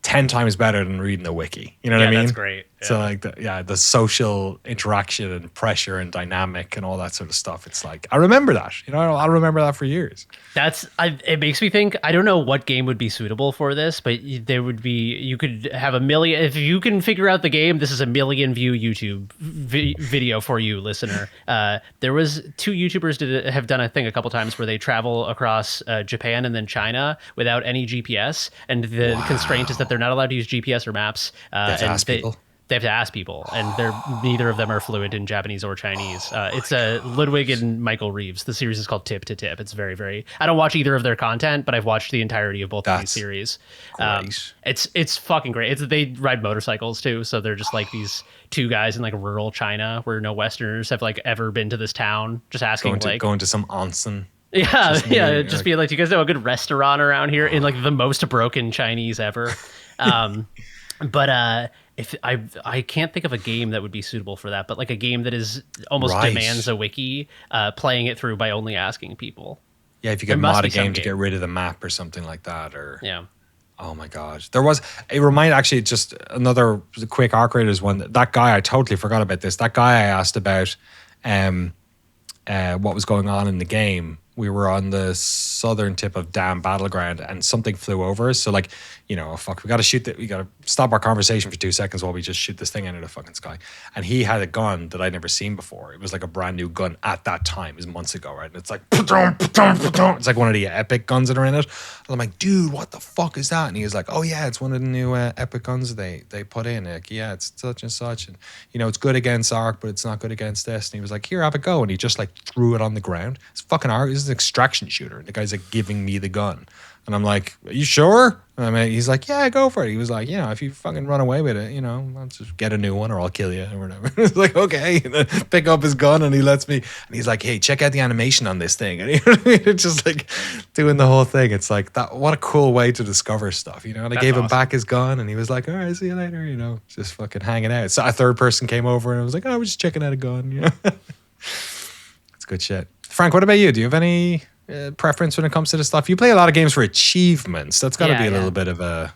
10 times better than reading the wiki. You know what I mean? That's great. So like the social interaction and pressure and dynamic and all that sort of stuff. It's like I remember that. I'll remember that for years. It makes me think. I don't know what game would be suitable for this, but there would be. You could have a million if you can figure out the game. This is a million view YouTube video for you, listener. There was 2 YouTubers have done a thing a couple times where they travel across Japan and then China without any GPS, and the constraint is that they're not allowed to use GPS or maps. That's ask people. They have to ask people, and neither of them are fluent in Japanese or Chinese. It's Ludwig and Michael Reeves. The series is called Tip to Tip. It's very, very. I don't watch either of their content, but I've watched the entirety of both of these series. It's fucking great. They ride motorcycles too, so they're just like these 2 guys in like rural China where no Westerners have like ever been to this town. Just asking going to some onsen. Yeah, just being like, do you guys know a good restaurant around here in like the most broken Chinese ever? But if I can't think of a game that would be suitable for that, but like a game that is almost demands a wiki, playing it through by only asking people. Yeah, if you could mod a game to get rid of the map or something like that, or oh my gosh, it reminded actually just another quick Arc Raiders one. That guy, I totally forgot about this. That guy I asked about, what was going on in the game. We were on the southern tip of Dam Battleground and something flew over us. So like, fuck, we got to stop our conversation for 2 seconds while we just shoot this thing into the fucking sky. And he had a gun that I'd never seen before. It was like a brand new gun at that time. It was months ago, right? And it's like, it's like one of the epic guns that are in it. And I'm like, dude, what the fuck is that? And he was like, oh yeah, it's one of the new epic guns they put in. Like, yeah, it's such and such. And, it's good against Arc, but it's not good against this. And he was like, here, have a go. And he just like threw it on the ground. It's fucking Arc. This is an extraction shooter. And the guy's like giving me the gun. And I'm like, are you sure? He's like, yeah, go for it. He was like, if you fucking run away with it, I'll just get a new one or I'll kill you or whatever. It's like, okay. And then pick up his gun and he lets me. And he's like, hey, check out the animation on this thing. And it's just like doing the whole thing. It's like that. What a cool way to discover stuff, And I gave him back his gun and he was like, all right, see you later. Just fucking hanging out. So a third person came over and I was like, oh, we're just checking out a gun. It's good shit. Frank, what about you? Do you have any preference when it comes to this stuff? You play a lot of games for achievements. That's got to be a little bit of a,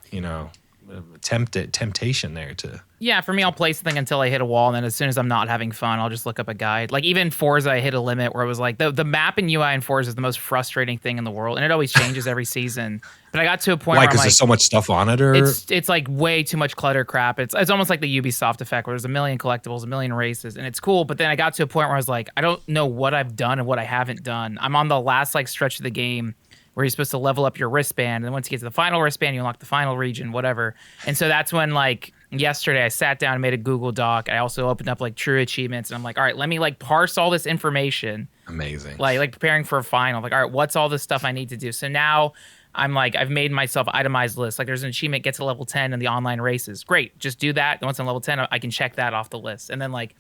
temptation there to. Yeah, for me, I'll play something until I hit a wall, and then as soon as I'm not having fun, I'll just look up a guide. Like even Forza, I hit a limit where it was like the map in UI in Forza is the most frustrating thing in the world, and it always changes every season. But I got to a point where because there's so much stuff on it, or it's like way too much clutter crap. It's almost like the Ubisoft effect where there's a million collectibles, a million races, and it's cool. But then I got to a point where I was like, I don't know what I've done and what I haven't done. I'm on the last like stretch of the game where you're supposed to level up your wristband, and then once you get to the final wristband, you unlock the final region, whatever. And so that's when like yesterday I sat down and made a Google Doc. I also opened up like true achievements, and I'm like, all right, let me like parse all this information. Amazing. Like preparing for a final. Like, all right, what's all this stuff I need to do? So now I'm like, I've made myself itemized list. Like there's an achievement, get to level 10 in the online races. Great, just do that. Then once I'm level 10, I can check that off the list. And then like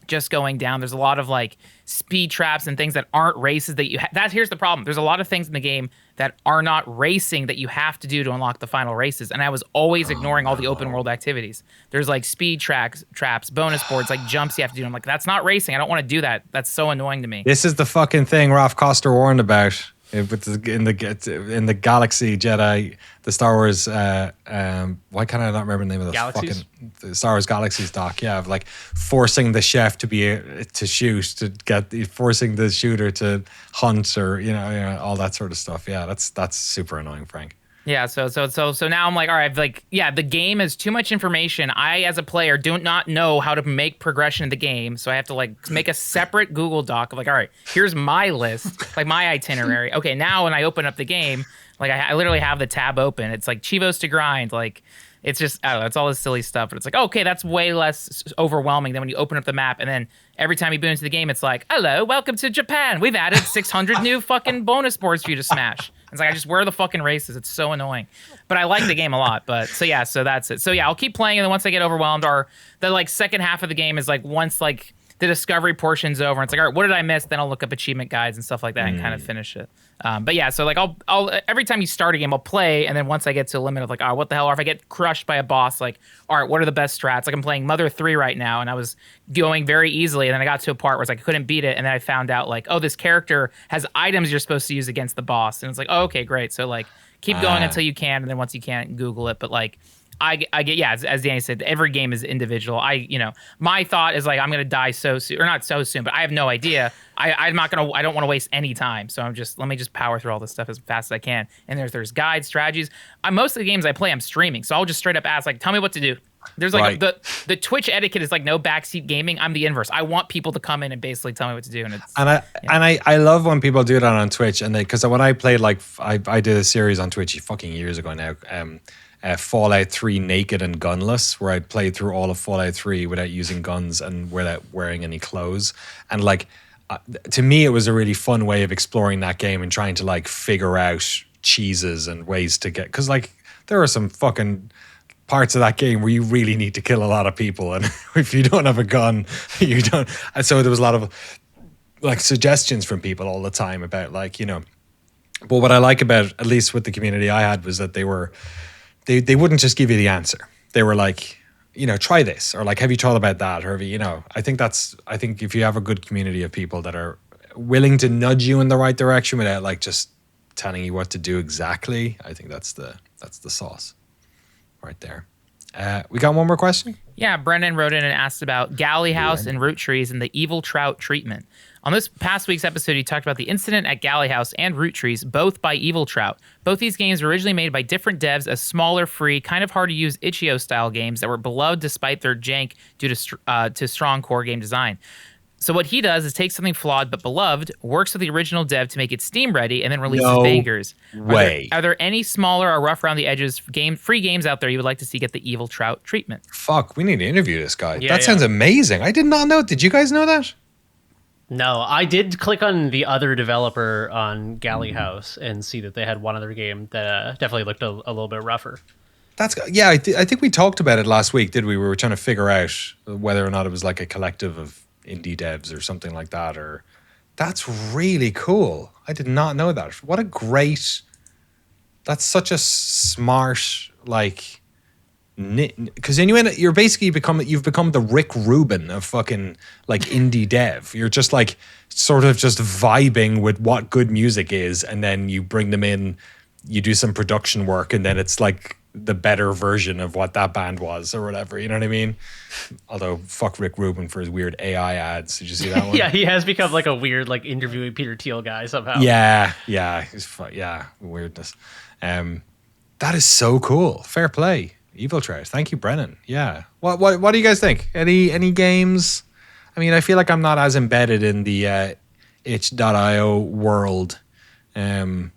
just going down, there's a lot of like speed traps and things that aren't races that you here's the problem. There's a lot of things in the game that are not racing that you have to do to unlock the final races, and I was always ignoring all the open world activities. There's like speed traps, bonus boards, like jumps you have to do. I'm like, that's not racing. I don't want to do that. That's so annoying to me. This is the fucking thing Ralph Coster warned about in the Galaxy Jedi, the Star Wars. Why can't I not remember the name of the Star Wars Galaxies doc? Yeah, of like forcing the chef to shoot, forcing the shooter to hunt, or all that sort of stuff. Yeah, that's super annoying, Frank. Yeah, so now I'm like, all right, like, yeah, the game is too much information. I, as a player, do not know how to make progression in the game, so I have to like make a separate Google Doc of like, all right, here's my list, like my itinerary. Okay, now when I open up the game, like I literally have the tab open. It's like Chivos to grind, like it's just, I don't know, it's all this silly stuff, but it's like, okay, that's way less overwhelming than when you open up the map, and then every time you boot into the game, it's like, hello, welcome to Japan. We've added 600 new fucking bonus boards for you to smash. It's like, I just wear the fucking races. It's so annoying. But I like the game a lot. But so that's it. So yeah, I'll keep playing, and then once I get overwhelmed, or the like second half of the game is like once like the discovery portion's over, and it's like, all right, what did I miss? Then I'll look up achievement guides and stuff like that and kind of finish it. But yeah, so like I'll every time you start a game, I'll play, and then once I get to a limit of like, oh, what the hell? Or if I get crushed by a boss, like, all right, what are the best strats? Like I'm playing Mother 3 right now, and I was going very easily, and then I got to a part where it's like I couldn't beat it, and then I found out like, oh, this character has items you're supposed to use against the boss, and it's like, oh, okay, great. So like keep going until you can, and then once you can't, Google it. But like I get, yeah, as Danny said, every game is individual. My thought is like, I'm going to die so soon, or not so soon, but I have no idea. I don't want to waste any time. So let me just power through all this stuff as fast as I can. And there's guides, strategies. Most of the games I play, I'm streaming. So I'll just straight up ask, like, tell me what to do. There's like the Twitch etiquette is like no backseat gaming. I'm the inverse. I want people to come in and basically tell me what to do. I love when people do that on Twitch, and because when I played, like, I did a series on Twitch fucking years ago now, Fallout 3 Naked and Gunless, where I played through all of Fallout 3 without using guns and without wearing any clothes, and like to me it was a really fun way of exploring that game and trying to like figure out cheeses and ways to get, because like there are some fucking parts of that game where you really need to kill a lot of people, and if you don't have a gun, you don't. And so there was a lot of like suggestions from people all the time about, like, but what I like about, at least with the community I had, was that they wouldn't just give you the answer. They were like, try this, or like, have you thought about that, or have you, I think if you have a good community of people that are willing to nudge you in the right direction without like just telling you what to do exactly, I think that's the sauce right there. We got one more question? Yeah, Brendan wrote in and asked about Galley House and root trees and the evil trout treatment. On this past week's episode, he talked about the incident at Galley House and Root Trees, both by Evil Trout. Both these games were originally made by different devs as smaller, free, kind of hard to use itch.io-style games that were beloved despite their jank due to strong core game design. So what he does is take something flawed but beloved, works with the original dev to make it Steam ready, and then releases bangers. Are there any smaller or rough around the edges free games out there you would like to see get the Evil Trout treatment? Fuck, we need to interview this guy. That sounds amazing. I did not know. Did you guys know that? No, I did click on the other developer on Galley House and see that they had one other game that definitely looked a little bit rougher. I think we talked about it last week, did we? We were trying to figure out whether or not it was like a collective of indie devs or something like that. Or that's really cool. I did not know that. What a great. That's such a smart, like, because you're basically you've become the Rick Rubin of fucking like indie dev. You're just like sort of just vibing with what good music is, and then you bring them in, you do some production work, and then it's like the better version of what that band was or whatever. You know what I mean? Although fuck Rick Rubin for his weird AI ads. Did you see that one? Yeah, he has become like a weird like interviewing Peter Thiel guy somehow. Yeah, weirdness. That is so cool. Fair play. Evil Trout. Thank you, Brennan. Yeah. What do you guys think? Any games? I mean, I feel like I'm not as embedded in the itch.io world. I'm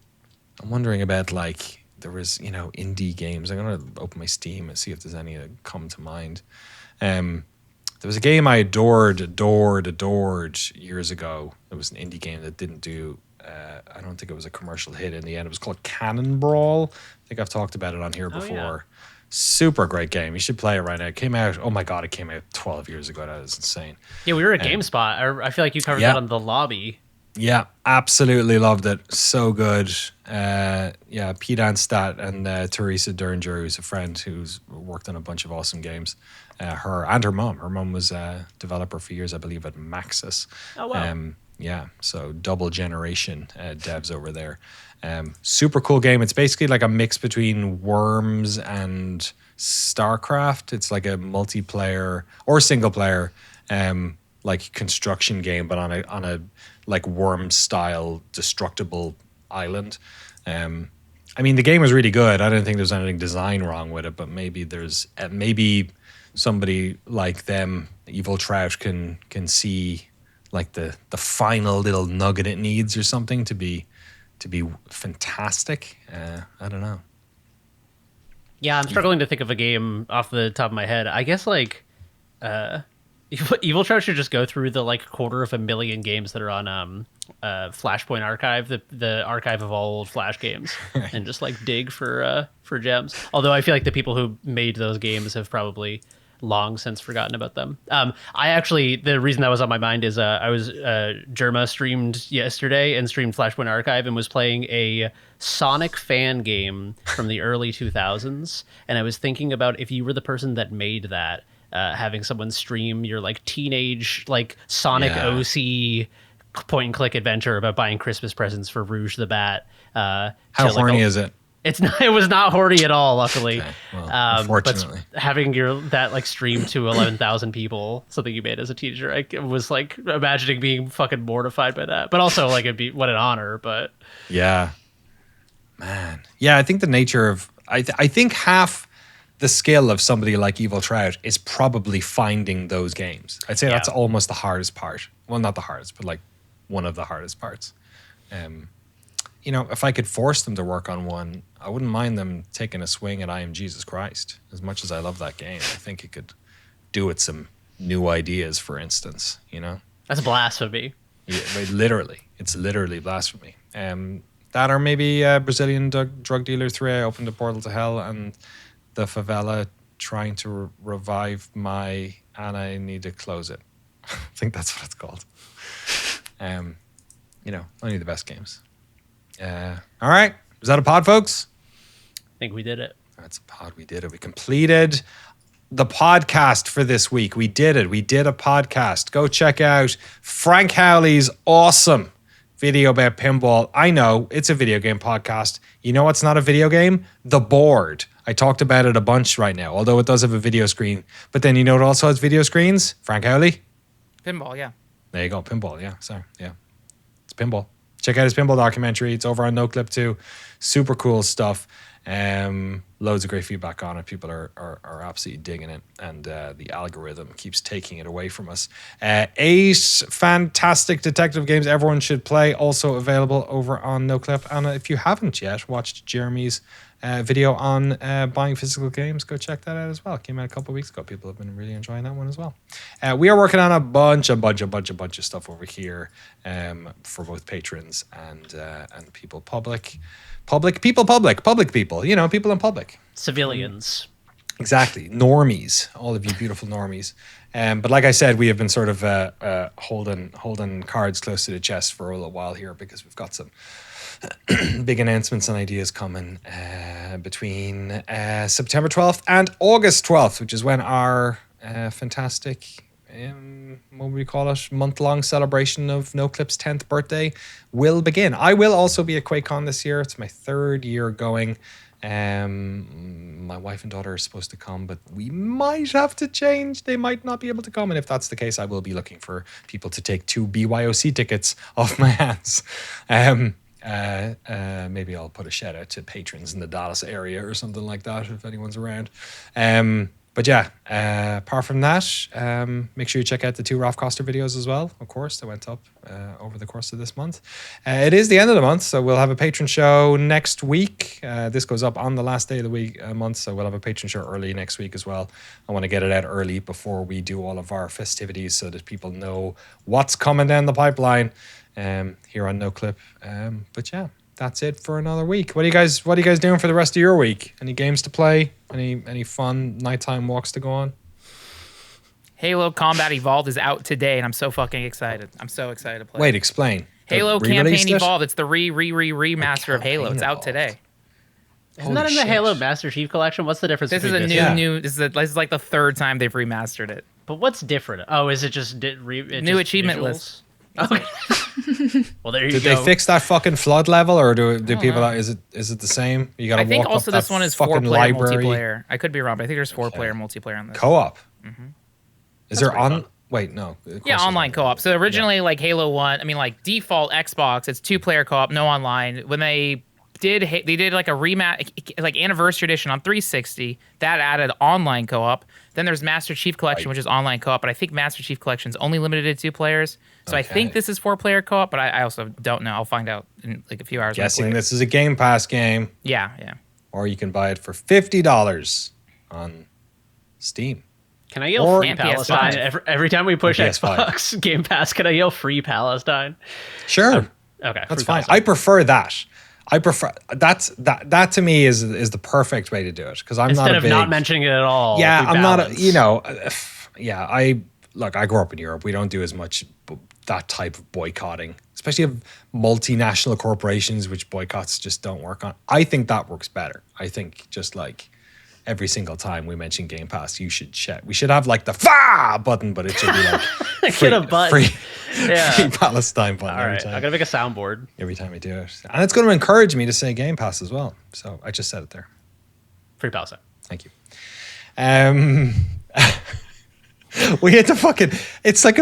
wondering about, like, there was, indie games. I'm going to open my Steam and see if there's any that come to mind. There was a game I adored years ago. It was an indie game that didn't do, I don't think it was a commercial hit in the end. It was called Cannon Brawl. I think I've talked about it on here before. Yeah. Super great game. You should play it right now. It came out, oh my God, it came out 12 years ago. That is insane. Yeah, we were at GameSpot. I feel like you covered that on the lobby. Yeah, absolutely loved it. So good. Pete Anstat and Teresa Derringer, who's a friend who's worked on a bunch of awesome games. Her and her mom. Her mom was a developer for years, I believe, at Maxis. Oh, wow. So double generation devs over there. Super cool game. It's basically like a mix between Worms and StarCraft. It's like a multiplayer or single player like construction game, but on a like Worms style destructible island. I mean, the game was really good. I don't think there's anything design wrong with it, but maybe maybe somebody like them, Evil Trout, can see like the final little nugget it needs or something to be fantastic. I don't know. Yeah, I'm struggling to think of a game off the top of my head. I guess like Evil Trout should just go through the like 250,000 games that are on Flashpoint Archive, the archive of all old Flash games, and just like dig for gems. Although I feel like the people who made those games have probably long since forgotten about them. The reason that was on my mind is I was Germa streamed yesterday and streamed Flashpoint Archive and was playing a Sonic fan game from the early 2000s, and I was thinking about if you were the person that made that, having someone stream your like teenage like Sonic OC point and click adventure about buying Christmas presents for Rouge the Bat. How horny is it? It was not horny at all, luckily. Okay. Well, unfortunately. But having that like stream to 11,000 people, something you made as a teacher, I was like imagining being fucking mortified by that. But also like it'd be what an honor. But yeah, man, yeah. I think the nature of I think half the skill of somebody like Evil Trout is probably finding those games. I'd say that's almost the hardest part. Well, not the hardest, but like one of the hardest parts. You know, if I could force them to work on one, I wouldn't mind them taking a swing at I Am Jesus Christ. As much as I love that game, I think it could do with some new ideas, for instance, you know? that's blasphemy. Yeah, but it's literally blasphemy. That or maybe Brazilian Drug Dealer 3, I opened a portal to hell, and the favela trying to revive and I need to close it. I think that's what it's called. You know, only the best games. All right. Was that a pod, folks? I think we did it. That's a pod. We did it. We completed the podcast for this week. We did it. We did a podcast. Go check out Frank Howley's awesome video about pinball. I know it's a video game podcast. You know what's not a video game? The Board. I talked about it a bunch right now, although it does have a video screen. But then you know what also has video screens? Frank Howley? Pinball, yeah. There you go. Pinball, yeah. Sorry. Yeah. It's pinball. Check out his pinball documentary. It's over on Noclip too. Super cool stuff. Loads of great feedback on it. People are absolutely digging it, and the algorithm keeps taking it away from us. 8 fantastic detective games everyone should play, also available over on Noclip. And if you haven't yet watched Jeremy's video on buying physical games, go check that out as well. It came out a couple of weeks ago. People have been really enjoying that one as well. We are working on a bunch of stuff over here for both patrons and people public people, you know, people in public. Civilians. Exactly. Normies, all of you beautiful normies. But like I said, we have been sort of holding cards close to the chest for a little while here because we've got some big announcements and ideas coming between September 12th and August 12th, which is when our fantastic, what would we call it, month-long celebration of Noclip's 10th birthday will begin. I will also be at QuakeCon this year. It's my 3rd year going. My wife and daughter are supposed to come, but we might have to change. They might not be able to come, and if that's the case, I will be looking for people to take 2 BYOC tickets off my hands. Maybe I'll put a shout out to patrons in the Dallas area or something like that if anyone's around. But yeah, apart from that, make sure you check out the 2 Ralph Coster videos as well, of course, that went up over the course of this month. It is the end of the month, so we'll have a patron show next week. This goes up on the last day of the month, so we'll have a patron show early next week as well. I want to get it out early before we do all of our festivities so that people know what's coming down the pipeline here on Noclip. But yeah, that's it for another week. What are you guys doing for the rest of your week? Any games to play? Any fun nighttime walks to go on? Halo Combat Evolved is out today, and I'm so fucking excited. I'm so excited to play. Wait, explain. Halo Campaign Evolved. It's the remaster of Halo. It's out today. Isn't that in the Halo Master Chief Collection? What's the difference? This is a new. This is like the 3rd time they've remastered it. But what's different? Oh, is it just new achievement list? Okay. Well, there you go. Did they fix that fucking flood level, or do people? Is it the same? You got to. I think walk also up this that one is fucking 4-player library. multiplayer. I could be wrong, but I think there's 4-player multiplayer on this. Co-op. Is there on? Fun. Wait, no. Yeah, online co-op. So originally, like Halo 1, I mean, like default Xbox, it's 2-player co-op, no online. When they did like a like anniversary edition on 360 that added online co-op. Then there's Master Chief Collection, which is online co-op, but I think Master Chief Collection is only limited to 2 players. So I think this is 4-player co-op, but I also don't know. I'll find out in like a few hours. Guessing this is a Game Pass game. Yeah. Or you can buy it for $50 on Steam. Can I yell free Palestine every time we push Xbox Game Pass? Can I yell free Palestine? Sure. Okay, that's fine. I prefer that. That to me is the perfect way to do it because I'm instead not of not mentioning it at all. Yeah, I'm not. I grew up in Europe. We don't do as much that type of boycotting, especially of multinational corporations, which boycotts just don't work on. I think that works better. I think just like every single time we mention Game Pass, we should have like the FA button, but it should be like get a button. Yeah. Free Palestine button All every right, time. I'm gonna make a soundboard. Every time I do it. And it's going to encourage me to say Game Pass as well. So I just said it there. Free Palestine. Thank you. We had to fucking, it's like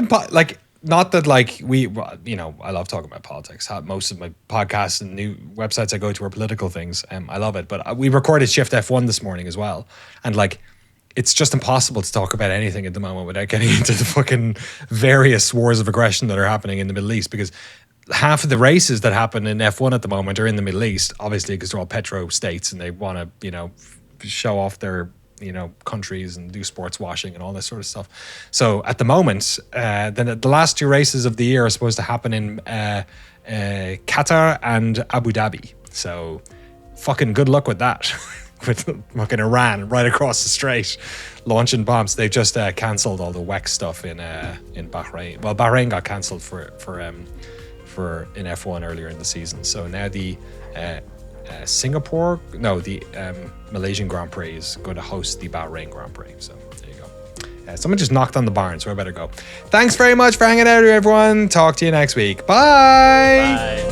not that like I love talking about politics. Most of my podcasts and new websites I go to are political things. I love it. But we recorded Shift F1 this morning as well. And like, it's just impossible to talk about anything at the moment without getting into the fucking various wars of aggression that are happening in the Middle East, because half of the races that happen in F1 at the moment are in the Middle East, obviously because they're all petro states and they want to, show off their, countries and do sports washing and all this sort of stuff. So at the moment, then the last two races of the year are supposed to happen in Qatar and Abu Dhabi. So fucking good luck with that. With fucking Iran right across the strait launching bombs. They've just cancelled all the WEC stuff in Bahrain. Well, Bahrain got cancelled for in F1 earlier in the season. So now the Malaysian Grand Prix is going to host the Bahrain Grand Prix. So there you go. Someone just knocked on the barn, so I better go. Thanks very much for hanging out here, everyone. Talk to you next week. Bye. Bye.